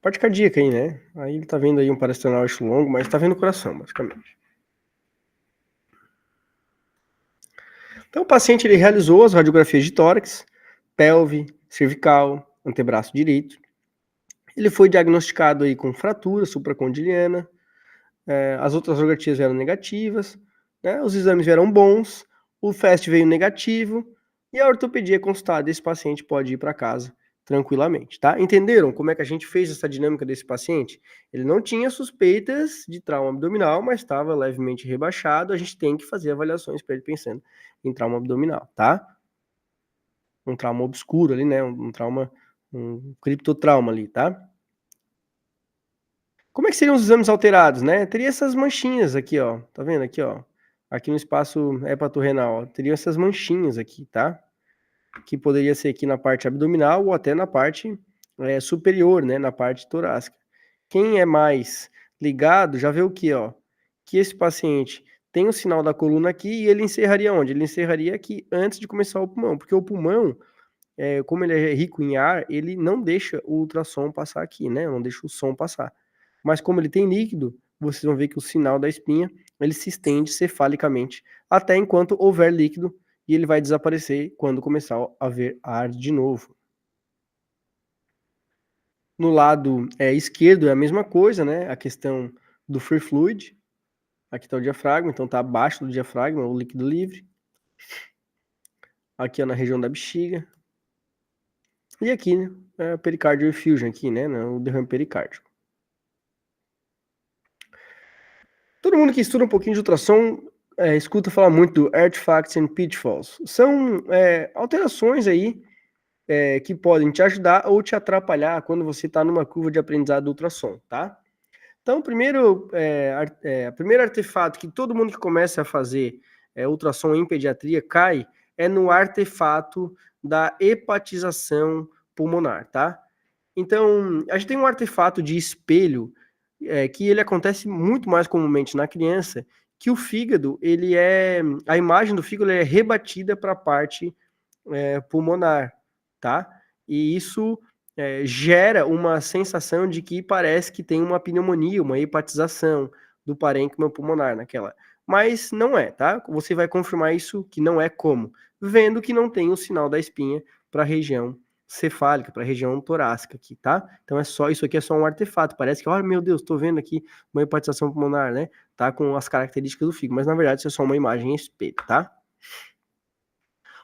S1: parte cardíaca aí, né? Aí ele tá vendo aí um paraesternal eixo longo, mas tá vendo o coração, basicamente. Então o paciente ele realizou as radiografias de tórax, pelve, cervical, antebraço direito. Ele foi diagnosticado aí com fratura supracondiliana, as outras radiografias vieram negativas, né? Os exames vieram bons, o FAST veio negativo e a ortopedia constatada, esse paciente pode ir para casa tranquilamente, tá? Entenderam como é que a gente fez essa dinâmica desse paciente? Ele não tinha suspeitas de trauma abdominal, mas estava levemente rebaixado, a gente tem que fazer avaliações para ele pensando em trauma abdominal, tá? Um trauma obscuro ali, né? Um trauma, um criptotrauma ali, tá? Como é que seriam os exames alterados, né? Teria essas manchinhas aqui, ó. Tá vendo aqui, ó? Aqui no espaço hepatorrenal, ó. Teriam essas manchinhas aqui, tá? Que poderia ser aqui na parte abdominal ou até na parte superior, né? Na parte torácica. Quem é mais ligado já vê o que, ó? Que esse paciente tem o sinal da coluna aqui e ele encerraria onde? Ele encerraria aqui antes de começar o pulmão, porque o pulmão, como ele é rico em ar, ele não deixa o ultrassom passar aqui, né? Não deixa o som passar. Mas como ele tem líquido, vocês vão ver que o sinal da espinha, ele se estende cefalicamente até enquanto houver líquido e ele vai desaparecer quando começar a haver ar de novo. No lado esquerdo é a mesma coisa, né? A questão do free fluid. Aqui está o diafragma, então está abaixo do diafragma, o líquido livre. Aqui na região da bexiga. E aqui, né, é pericárdio effusion aqui, né? O derrame pericárdico. Todo mundo que estuda um pouquinho de ultrassom escuta falar muito do artifacts and pitfalls. São alterações aí que podem te ajudar ou te atrapalhar quando você está numa curva de aprendizado do ultrassom, tá? Então, o primeiro artefato que todo mundo que começa a fazer ultrassom em pediatria cai é no artefato da hepatização pulmonar, tá? Então, a gente tem um artefato de espelho que ele acontece muito mais comumente na criança, que o fígado, a imagem do fígado é rebatida para a parte pulmonar, tá? E isso gera uma sensação de que parece que tem uma pneumonia, uma hepatização do parênquima pulmonar naquela. Mas não é, tá? Você vai confirmar isso que não é como? Vendo que não tem o sinal da espinha para a região cefálica, para a região torácica aqui, tá? Então isso aqui é só um artefato. Parece que, olha, meu Deus, estou vendo aqui uma hepatização pulmonar, né? Tá com as características do fígado, mas na verdade isso é só uma imagem em espelho, tá?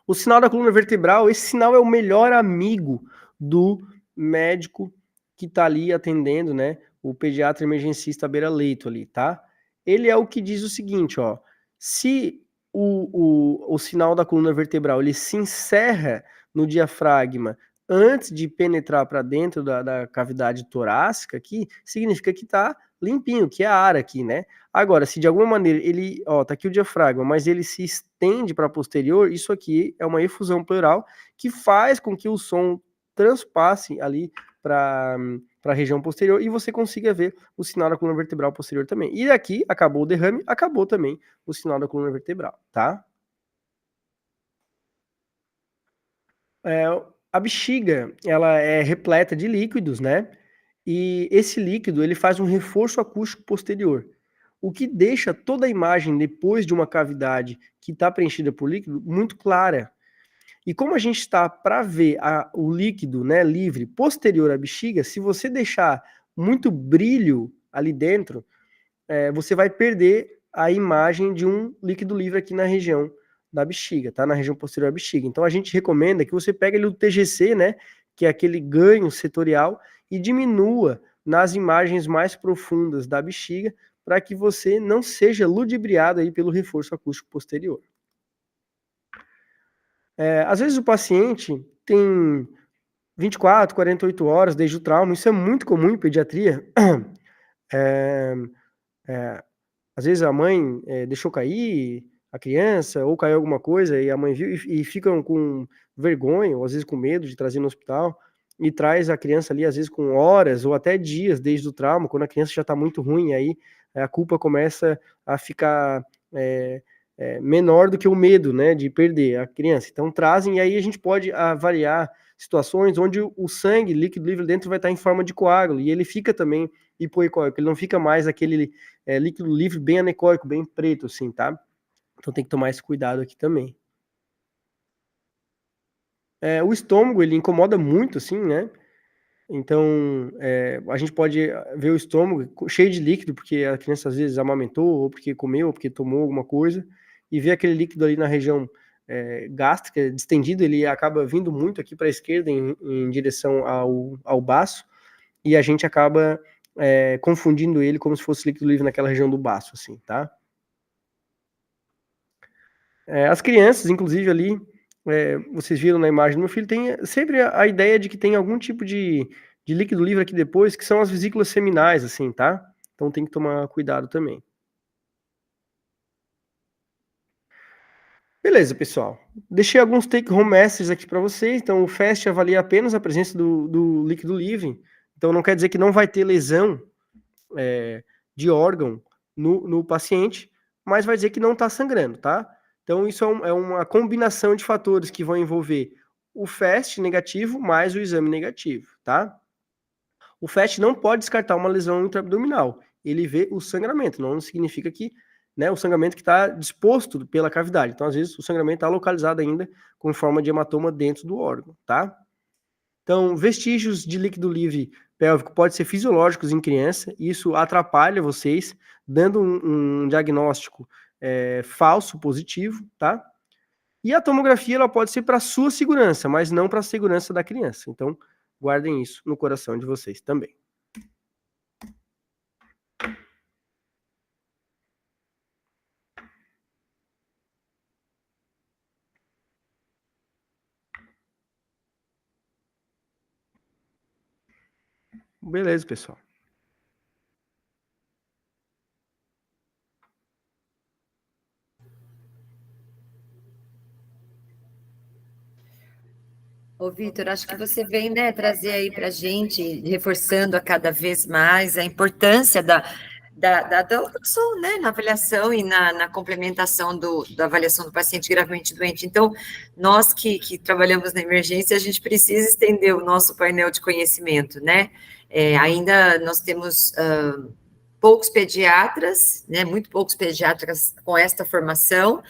S1: O sinal da coluna vertebral, esse sinal é o melhor amigo do médico que está ali atendendo, né? O pediatra emergencista à beira-leito ali, tá? Ele é o que diz o seguinte, ó. Se o sinal da coluna vertebral ele se encerra no diafragma antes de penetrar para dentro da cavidade torácica aqui, significa que está limpinho, que é ar aqui, né? Agora, se de alguma maneira ele, ó, tá aqui o diafragma, mas ele se estende para posterior, isso aqui é uma efusão pleural que faz com que o som transpasse ali para a região posterior e você consiga ver o sinal da coluna vertebral posterior também. E aqui acabou o derrame, acabou também o sinal da coluna vertebral, tá? A bexiga, ela é repleta de líquidos, né? E esse líquido, ele faz um reforço acústico posterior, o que deixa toda a imagem depois de uma cavidade que está preenchida por líquido muito clara. E como a gente está para ver o líquido, né, livre posterior à bexiga, se você deixar muito brilho ali dentro, você vai perder a imagem de um líquido livre aqui na região da bexiga, tá? Na região posterior da bexiga. Então a gente recomenda que você pegue ali o TGC, né, que é aquele ganho setorial, e diminua nas imagens mais profundas da bexiga, para que você não seja ludibriado aí pelo reforço acústico posterior. Às vezes o paciente tem 24, 48 horas desde o trauma, isso é muito comum em pediatria. É, é, Às vezes a mãe deixou cair a criança, ou caiu alguma coisa, e a mãe viu, e ficam com vergonha, ou às vezes com medo de trazer no hospital, e traz a criança ali, às vezes com horas, ou até dias desde o trauma, quando a criança já está muito ruim, aí a culpa começa a ficar menor do que o medo, né, de perder a criança. Então trazem, e aí a gente pode avaliar situações onde o sangue líquido livre dentro vai estar em forma de coágulo, e ele fica também hipoecóico, ele não fica mais aquele líquido livre bem anecoico, bem preto, assim, tá? Então tem que tomar esse cuidado aqui também. O estômago, ele incomoda muito, assim, né? Então, a gente pode ver o estômago cheio de líquido, porque a criança às vezes amamentou, ou porque comeu, ou porque tomou alguma coisa, e ver aquele líquido ali na região gástrica, distendido, ele acaba vindo muito aqui para a esquerda, em direção ao baço, e a gente acaba confundindo ele como se fosse líquido livre naquela região do baço, assim, tá? As crianças, inclusive, ali, vocês viram na imagem do meu filho, tem sempre a ideia de que tem algum tipo de líquido livre aqui depois, que são as vesículas seminais, assim, tá? Então tem que tomar cuidado também. Beleza, pessoal. Deixei alguns take-home messages aqui para vocês. Então, o FAST avalia apenas a presença do líquido livre. Então, não quer dizer que não vai ter lesão de órgão no paciente, mas vai dizer que não está sangrando, tá? Então, isso é uma combinação de fatores que vão envolver o FAST negativo mais o exame negativo, tá? O FAST não pode descartar uma lesão intraabdominal. Ele vê o sangramento, não significa que, né, o sangramento que está disposto pela cavidade. Então, às vezes, o sangramento está localizado ainda com forma de hematoma dentro do órgão, tá? Então, vestígios de líquido livre pélvico podem ser fisiológicos em criança, e isso atrapalha vocês, dando um diagnóstico falso positivo, tá? E a tomografia ela pode ser para sua segurança, mas não para a segurança da criança. Então, guardem isso no coração de vocês também. Beleza, pessoal.
S2: Ô, Vitor, acho que você vem, né, trazer aí para a gente, reforçando a cada vez mais a importância da ultrassom, né, na avaliação e na complementação da avaliação do paciente gravemente doente. Então, nós que trabalhamos na emergência, a gente precisa estender o nosso painel de conhecimento, né? Ainda nós temos poucos pediatras, né, muito poucos pediatras com esta formação.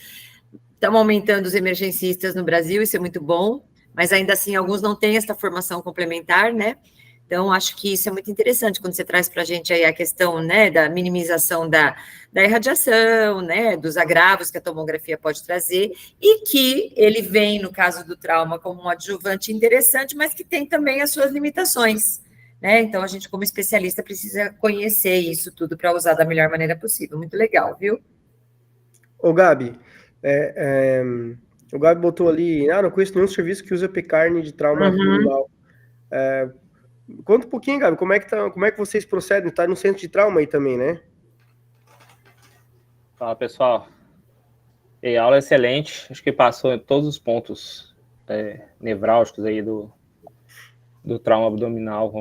S2: Estamos aumentando os emergencistas no Brasil, isso é muito bom, mas ainda assim alguns não têm essa formação complementar, né? Então, acho que isso é muito interessante quando você traz para a gente aí a questão, né, da minimização da irradiação, né, dos agravos que a tomografia pode trazer, e que ele vem, no caso do trauma, como um adjuvante interessante, mas que tem também as suas limitações, né? Então, a gente, como especialista, precisa conhecer isso tudo para usar da melhor maneira possível. Muito legal, viu?
S1: Ô, Gabi, o Gabi botou ali, não conheço nenhum serviço que usa P-Carne de trauma abdominal. Conta um pouquinho, Gabi, como é que vocês procedem? Tá no centro de trauma aí também, né?
S3: Fala, pessoal. E aula excelente, acho que passou em todos os pontos nevrálgicos aí do trauma abdominal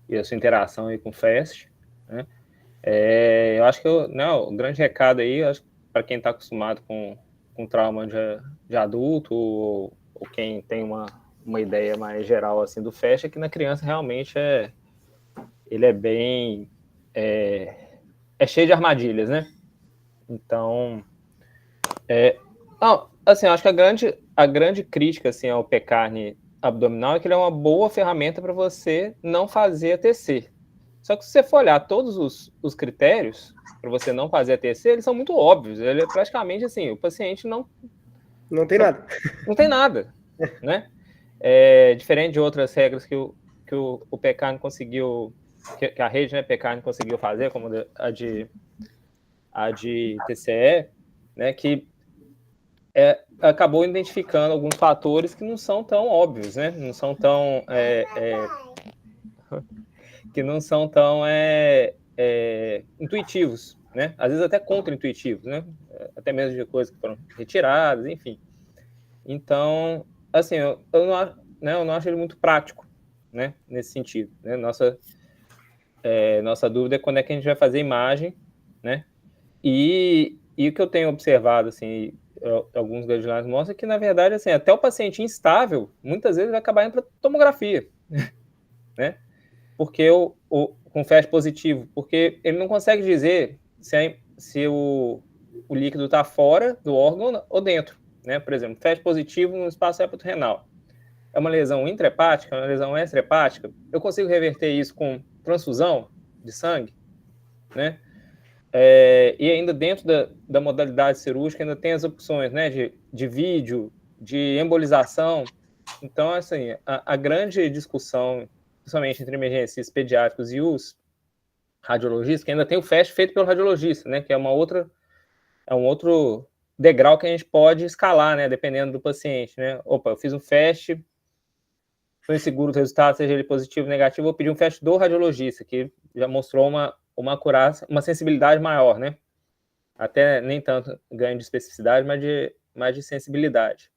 S3: e a sua interação aí com o FAST, né? Eu acho que o grande recado aí, para quem está acostumado com trauma de adulto ou quem tem uma ideia mais geral assim do FAST, é que na criança realmente ele é bem cheio de armadilhas, né? Então, assim, eu acho que a grande crítica assim ao P-Carne abdominal é que ele é uma boa ferramenta para você não fazer ATC. Só que se você for olhar todos os critérios para você não fazer ATC, eles são muito óbvios. Ele é praticamente assim, o paciente não
S1: tem nada.
S3: Não tem nada, né? Diferente de outras regras que o P-Carne conseguiu, que a rede, né, P-Carne conseguiu fazer, como a de TCE, né, que acabou identificando alguns fatores que não são tão óbvios, né? Não são tão que não são tão intuitivos, né? Às vezes até contra-intuitivos, né? Até mesmo de coisas que foram retiradas, enfim. Então, assim, eu não acho ele muito prático, né? Nesse sentido, né? Nossa dúvida é quando é que a gente vai fazer imagem, né? E E o que eu tenho observado, assim, alguns guidelines mostram que, na verdade, assim, até o paciente instável, muitas vezes vai acabar indo para tomografia, né? Porque com FAST positivo, porque ele não consegue dizer se o líquido está fora do órgão ou dentro, né? Por exemplo, FAST positivo no espaço hepatorenal. É uma lesão intrahepática, é uma lesão extrahepática. Eu consigo reverter isso com transfusão de sangue, né? E ainda dentro da modalidade cirúrgica ainda tem as opções, né, de vídeo, de embolização. Então, assim, a grande discussão, principalmente entre emergências pediátricos e os radiologistas, que ainda tem o FAST feito pelo radiologista, né, que é um outro degrau que a gente pode escalar, né, dependendo do paciente, né. Opa, eu fiz um FAST, estou inseguro do resultado, seja ele positivo ou negativo, vou pedir um FAST do radiologista, que já mostrou uma acurácia, uma sensibilidade maior, né? Até nem tanto ganho de especificidade, mas de sensibilidade,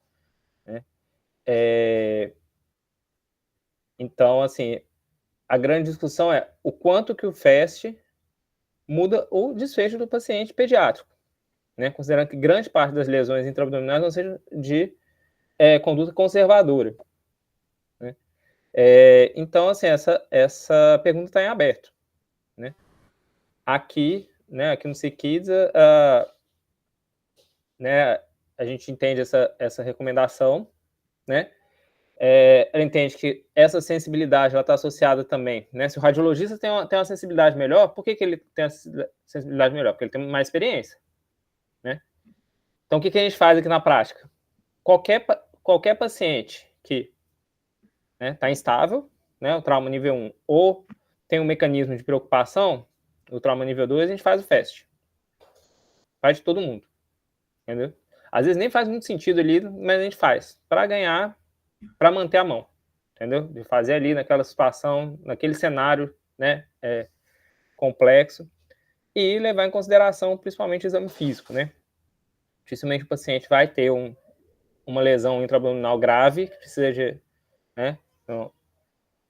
S3: né? Então, assim, a grande discussão é o quanto que o FAST muda o desfecho do paciente pediátrico, né? Considerando que grande parte das lesões intraabdominais não sejam de conduta conservadora, né? Então, assim, essa pergunta está em aberto, né? Aqui no CKids, né, a gente entende essa recomendação, né? Ela entende que essa sensibilidade está associada também, né? Se o radiologista tem uma sensibilidade melhor, por que ele tem a sensibilidade melhor? Porque ele tem mais experiência, né? Então, o que a gente faz aqui na prática? Qualquer paciente que está instável, né, o trauma nível 1, ou tem um mecanismo de preocupação, o trauma nível 2, a gente faz o FAST. Faz de todo mundo, entendeu? Às vezes nem faz muito sentido ali, mas a gente faz, para ganhar, para manter a mão, entendeu? De fazer ali naquela situação, naquele cenário, né, complexo, e levar em consideração principalmente o exame físico, né? Dificilmente o paciente vai ter uma lesão intraabdominal grave, que precisa de, né,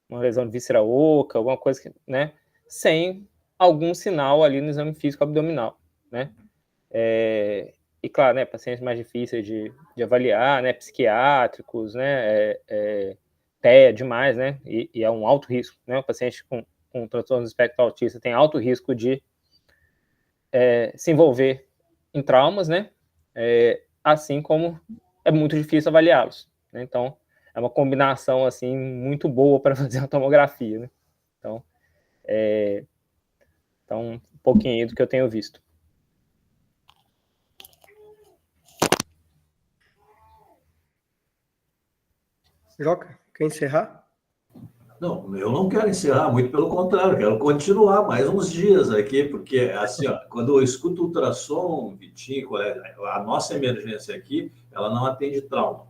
S3: uma lesão de víscera oca, alguma coisa que, né, sem algum sinal ali no exame físico abdominal, né? E claro, né, pacientes mais difíceis de avaliar, né, psiquiátricos, né, TEA demais, né, e é um alto risco, né, o paciente com transtorno do espectro autista tem alto risco de se envolver em traumas, né, assim como é muito difícil avaliá-los, né, então é uma combinação, assim, muito boa para fazer a tomografia, né, então um pouquinho do que eu tenho visto.
S1: Joca, quer encerrar?
S4: Não, eu não quero encerrar, muito pelo contrário, quero continuar mais uns dias aqui, porque, assim, ó, quando eu escuto ultrassom, Vitinho, a nossa emergência aqui, ela não atende trauma,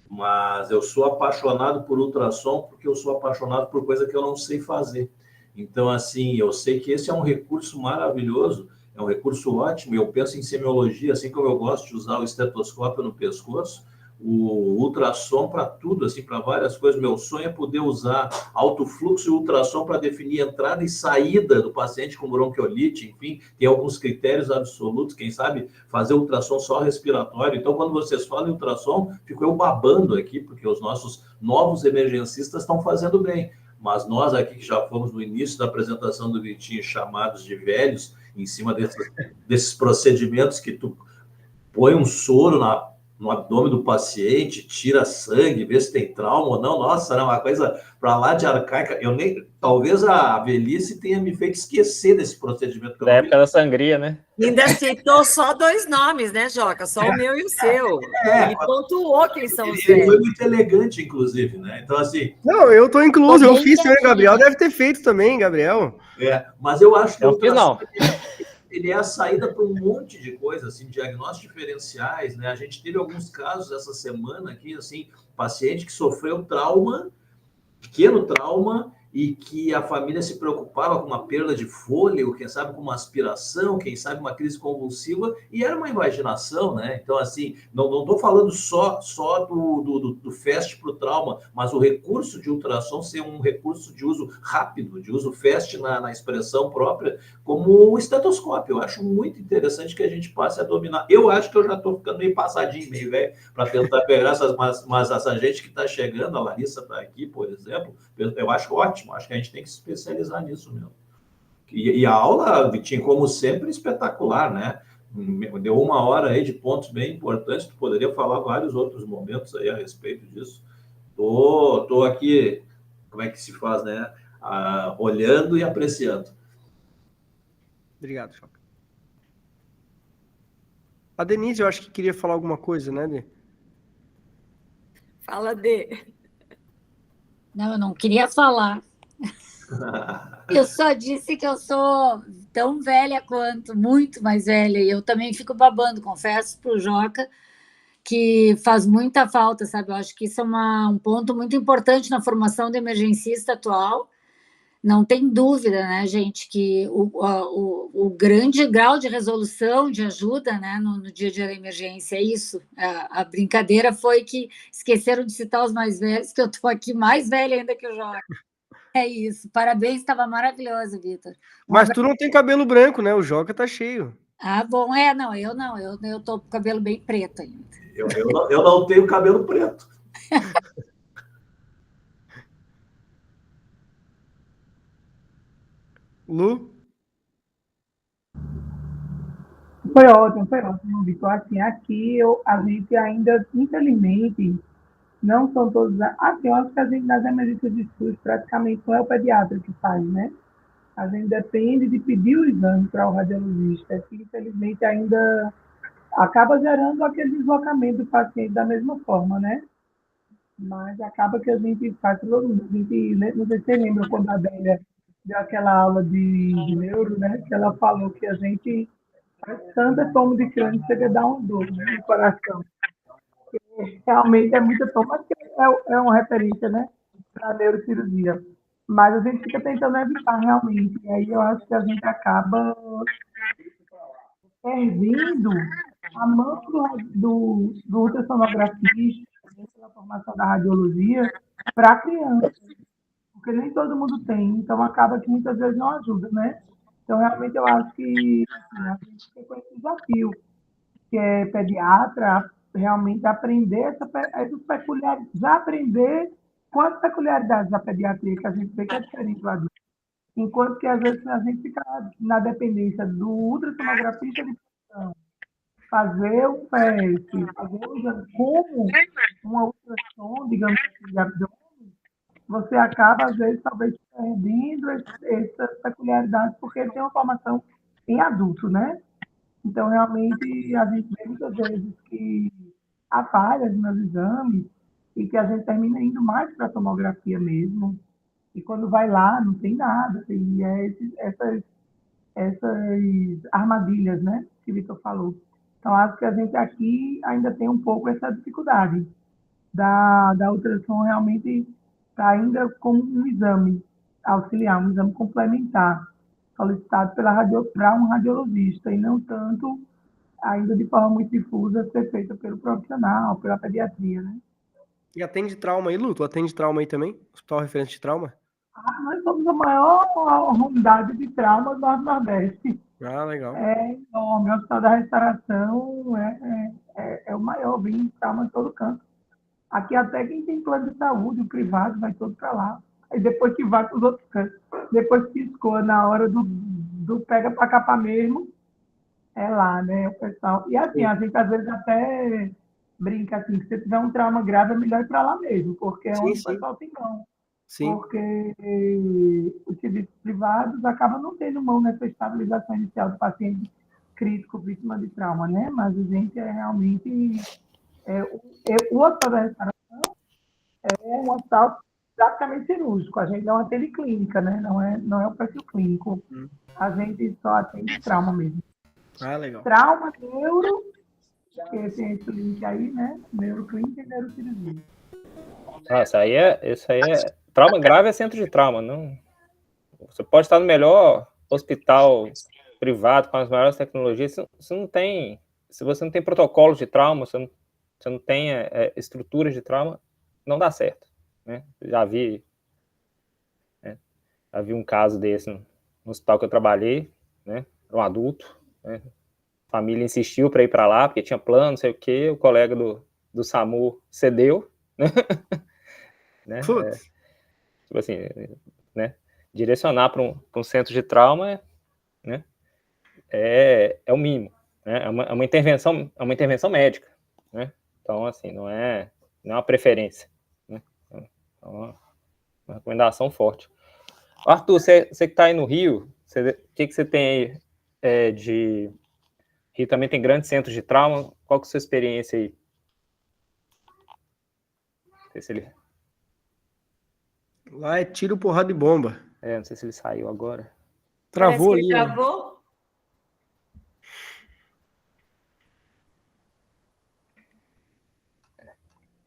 S4: mas eu sou apaixonado por ultrassom porque eu sou apaixonado por coisa que eu não sei fazer. Então, assim, eu sei que esse é um recurso maravilhoso, é um recurso ótimo, eu penso em semiologia, assim como eu gosto de usar o estetoscópio no pescoço, o ultrassom para tudo, assim, para várias coisas. Meu sonho é poder usar alto fluxo e ultrassom para definir entrada e saída do paciente com bronquiolite, enfim, tem alguns critérios absolutos, quem sabe fazer ultrassom só respiratório. Então, quando vocês falam em ultrassom, fico eu babando aqui, porque os nossos novos emergencistas estão fazendo bem. Mas nós aqui, que já fomos no início da apresentação do Vitinho, chamados de velhos, em cima desses procedimentos que tu põe um soro no abdômen do paciente, tira sangue, vê se tem trauma ou não. Nossa, era uma coisa para lá de arcaica. Talvez a velhice tenha me feito esquecer desse procedimento.
S3: Da época da sangria, né?
S2: Ainda aceitou só 2 nomes, né, Joca? Só o meu e o seu. Ele pontuou quem são os
S4: Ele foi
S2: velhos.
S4: muito elegante, inclusive, né? Então, assim...
S1: Não, eu tô incluso, eu fiz também, Gabriel deve ter feito também, Gabriel.
S4: Mas eu acho que
S3: eu fiz, não.
S4: Ele é a saída para um monte de coisas, assim, diagnósticos diferenciais, né? A gente teve alguns casos essa semana aqui, assim, paciente que sofreu trauma, pequeno trauma, e que a família se preocupava com uma perda de fôlego, quem sabe com uma aspiração, quem sabe uma crise convulsiva, e era uma imaginação, né? Então, assim, não estou falando só do FAST para o trauma, mas o recurso de ultrassom ser um recurso de uso rápido, de uso FAST na expressão própria, como o estetoscópio. Eu acho muito interessante que a gente passe a dominar. Eu acho que eu já estou ficando meio passadinho, meio velho, para tentar pegar essa gente que está chegando, a Larissa está aqui, por exemplo, eu acho ótimo, acho que a gente tem que se especializar nisso mesmo. E a aula, Vitinho, como sempre, espetacular, né? Deu 1 hora aí de pontos bem importantes, tu poderia falar vários outros momentos aí a respeito disso. Tô aqui, como é que se faz, né? Olhando e apreciando.
S1: Obrigado, Choca. A Denise, eu acho que queria falar alguma coisa, né, Dê?
S2: Fala, Dê.
S5: Não, eu não queria falar. Eu só disse que eu sou tão velha quanto, muito mais velha, e eu também fico babando, confesso para o Joca, que faz muita falta, sabe? Eu acho que isso é um ponto muito importante na formação do emergencista atual. Não tem dúvida, né, gente, que o grande grau de resolução, de ajuda, né, no dia a dia da emergência é isso. A brincadeira foi que esqueceram de citar os mais velhos, que eu estou aqui mais velha ainda que o Joca. É isso. Parabéns, estava maravilhoso, Vitor.
S1: Mas tu não tem cabelo branco, né? O Joca tá cheio.
S5: Ah, bom, não, eu tô com o cabelo bem preto ainda.
S4: Eu não tenho cabelo preto.
S1: Lu?
S6: Foi ótimo, Vitor. Assim, aqui a gente ainda, infelizmente, não são todos. Assim, eu acho que a gente, nas emergências de SUS, praticamente não é o pediatra que faz, né? A gente depende de pedir o exame para o radiologista, que infelizmente ainda acaba gerando aquele deslocamento do paciente da mesma forma, né? Mas acaba que a gente faz todo mundo. A gente, não sei se você lembra quando a Adélia deu aquela aula de neuro, né? Que ela falou que a gente faz tanta toma de crânio que chega a dar um dor, né, no coração. Realmente é muita toma, porque é uma referência, né? Para a neurocirurgia. Mas a gente fica tentando evitar realmente. E aí eu acho que a gente acaba perdendo a mão do ultrassonografista, pela formação da radiologia, para a criança, porque nem todo mundo tem, então acaba que muitas vezes não ajuda, né? Então, realmente, eu acho que assim, a gente tem com esse desafio, que é pediatra, realmente aprender essas peculiaridades, já aprender com as peculiaridades da pediatria, que a gente vê que é diferente do adulto. Enquanto que, às vezes, a gente fica na dependência do ultrassonografista de função, fazer o PET, fazer o exame como uma ultrassom, digamos assim, de abdômen, você acaba, às vezes, talvez perdendo essas peculiaridades, porque tem uma formação em adulto, né? Então, realmente, a gente vê muitas vezes que há falhas nos exames e que a gente termina indo mais para a tomografia mesmo. E quando vai lá, não tem nada. E essas armadilhas, né, que o Vitor falou. Então, acho que a gente aqui ainda tem um pouco essa dificuldade da ultrassom realmente está ainda como um exame auxiliar, um exame complementar, solicitado para um radiologista, e não tanto ainda de forma muito difusa ser feita pelo profissional, pela pediatria, né?
S1: E atende trauma aí, Lu? Tu atende trauma aí também? Hospital referente de trauma?
S6: Nós somos a maior unidade de trauma do Norte-Nordeste.
S1: Ah, legal.
S6: É enorme. O Hospital da Restauração é o maior, vem trauma em todo canto. Aqui até quem tem plano de saúde, o privado, vai todo para lá. Aí depois que vai para os outros cantos, depois que escoa na hora do pega para capar mesmo, é lá, né, o pessoal. E assim, a gente às vezes até brinca assim, que se tiver um trauma grave é melhor ir para lá mesmo, porque é onde o pessoal tem mão.
S1: Sim.
S6: Porque os serviços privados acabam não tendo mão nessa estabilização inicial do paciente crítico, vítima de trauma, né? Mas a gente é realmente... o hospital da restauração é um hospital praticamente cirúrgico. A gente não atende clínica, né? Não é o perfil clínico. A gente só atende trauma mesmo.
S1: Ah, legal.
S6: Trauma, neuro, que tem esse link aí, né? Neuroclínica e neurocirurgia.
S3: Isso aí é trauma grave é centro de trauma, não. Você pode estar no melhor hospital privado com as maiores tecnologias, se não tem, se você não tem protocolos de trauma, você não tem estruturas de trauma, não dá certo, né? Já vi um caso desse no hospital que eu trabalhei, né? Era um adulto, né? A família insistiu para ir para lá, porque tinha plano, não sei o quê, o colega do SAMU cedeu, né? Tipo assim, né? Direcionar para um centro de trauma, né? É o mínimo, né? É uma intervenção médica, né? Então, assim, não é uma preferência, né? É uma recomendação forte. Arthur, você que está aí no Rio, o que você tem aí de... Rio também tem grandes centros de trauma, qual que é a sua experiência aí? Não sei se ele...
S1: Lá é tiro, porrada e bomba.
S3: não sei se ele saiu agora.
S1: Travou ali.
S2: Travou?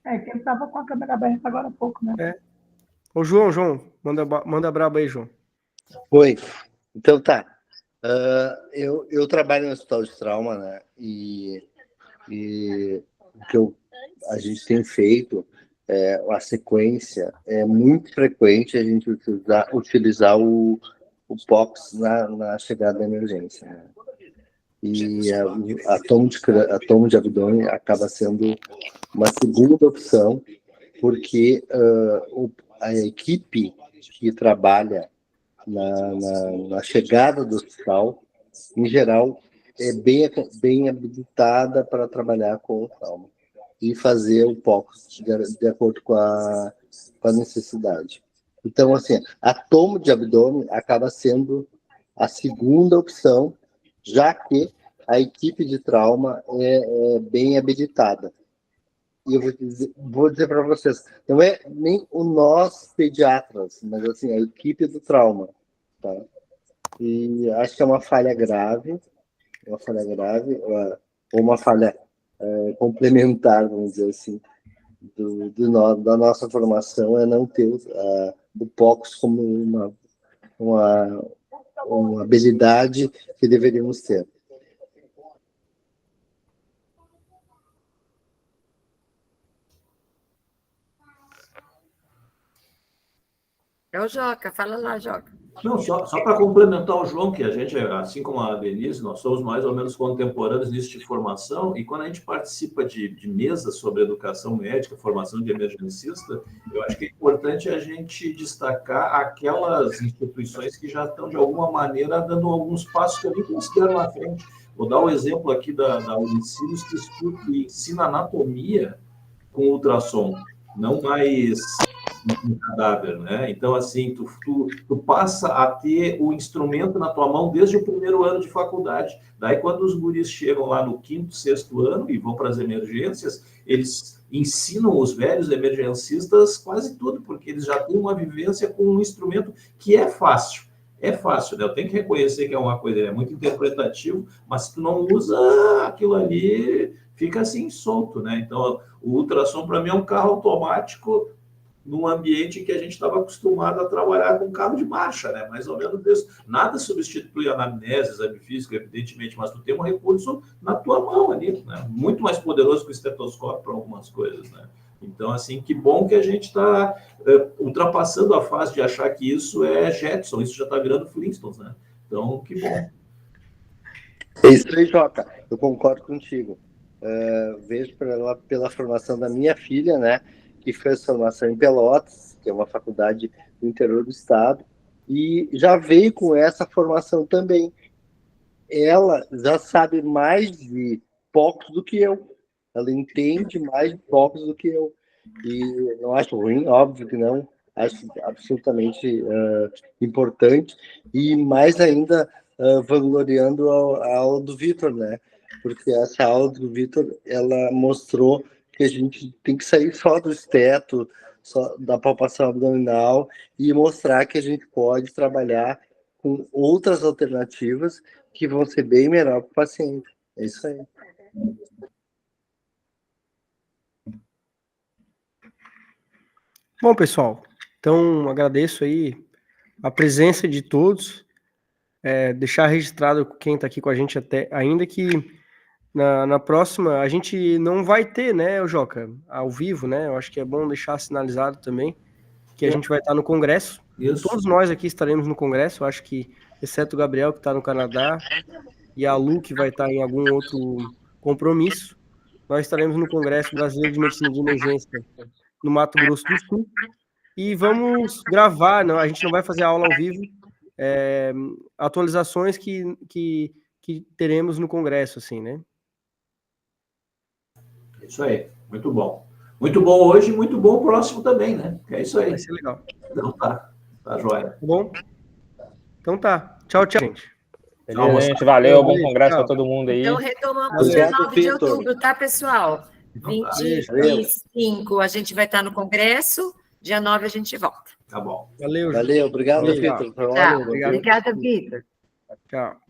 S6: Que ele estava com a câmera aberta agora há pouco, né?
S1: Ô, João, manda braba aí, João.
S7: Oi, então tá. Eu trabalho no hospital de trauma, né? E o que a gente tem feito, a sequência, é muito frequente a gente utilizar o POX na chegada da emergência, né? E a tomo de abdômen acaba sendo uma segunda opção, porque a equipe que trabalha na chegada do hospital, em geral, é bem habilitada para trabalhar com o trauma e fazer o POX de acordo com a necessidade. Então, assim, a tomo de abdômen acaba sendo a segunda opção, já que a equipe de trauma é bem habilitada. E eu vou dizer para vocês, não é nem o nós pediatras, mas assim, a equipe do trauma, tá? E acho que é uma falha grave, ou uma falha complementar, vamos dizer assim, da nossa formação, é não ter o POX como uma habilidade que deveríamos ter.
S2: É o Joca, fala lá, Joca.
S4: Não, só para complementar o João, que a gente, assim como a Denise, nós somos mais ou menos contemporâneos nisso de formação, e quando a gente participa de mesas sobre educação médica, formação de emergencista, eu acho que é importante a gente destacar aquelas instituições que já estão, de alguma maneira, dando alguns passos que eu nem considero na frente. Vou dar o exemplo aqui da Unicinos, que ensina anatomia com ultrassom, não mais um cadáver, né? Então, assim, tu passa a ter o instrumento na tua mão desde o primeiro ano de faculdade. Daí, quando os guris chegam lá no 5º, 6º ano e vão para as emergências, eles ensinam os velhos emergencistas quase tudo, porque eles já têm uma vivência com um instrumento que é fácil. É fácil, né? Eu tenho que reconhecer que é uma coisa, é muito interpretativo, mas se tu não usa aquilo ali, fica assim solto, né? Então, o ultrassom, para mim, é um carro automático num ambiente que a gente estava acostumado a trabalhar com carro de marcha, né? Mais ou menos isso. Nada substitui a anamnese, exame físico, evidentemente, mas tu tem um recurso na tua mão ali, né? Muito mais poderoso que o estetoscópio para algumas coisas, né? Então, assim, que bom que a gente está ultrapassando a fase de achar que isso é Jetson, isso já está virando Flintstones, né? Então, que bom.
S7: É isso aí, Joca. Eu concordo contigo. Vejo pela formação da minha filha, né? Que fez formação em Pelotas, que é uma faculdade do interior do estado, e já veio com essa formação também. Ela já sabe mais de POX do que eu. Ela entende mais de POX do que eu. E não acho ruim, óbvio que não. Acho absolutamente importante. E mais ainda, vangloriando a aula do Vitor, né? Porque essa aula do Vitor, ela mostrou que a gente tem que sair só do esteto, só da palpação abdominal e mostrar que a gente pode trabalhar com outras alternativas que vão ser bem melhor para o paciente. É isso aí.
S1: Bom, pessoal, Então, agradeço aí a presença de todos, deixar registrado quem está aqui com a gente ainda que na próxima a gente não vai ter, né, Joca, ao vivo, né? Eu acho que é bom deixar sinalizado também que a gente vai estar no Congresso.
S4: Isso.
S1: Todos nós aqui estaremos no Congresso, eu acho que, exceto o Gabriel, que está no Canadá, e a Lu, que vai estar em algum outro compromisso. Nós estaremos no Congresso Brasileiro de Medicina de Emergência no Mato Grosso do Sul. E vamos gravar, não, a gente não vai fazer aula ao vivo, atualizações que teremos no Congresso, assim, né?
S4: Isso aí, muito bom. Muito bom hoje e muito bom o próximo também, né? É isso aí.
S1: Vai ser legal.
S4: Então tá joia.
S1: Tá bom? Então tá. Tchau, tchau, gente.
S3: Beleza, gente. Valeu, bom congresso
S1: tchau.
S3: para todo mundo aí.
S2: Então, retomamos
S7: Obrigado,
S2: dia 9 de
S7: Vitor.
S2: outubro, tá, pessoal?
S4: Então tá.
S2: 25 a gente vai estar no Congresso, dia 9 a gente volta.
S4: Tá bom.
S1: Valeu, gente.
S7: Valeu, obrigado,
S1: Valeu.
S7: Vitor. Foi uma
S2: Tchau.
S7: honra.
S1: Obrigado.
S2: Obrigada, Vitor.
S1: Tchau.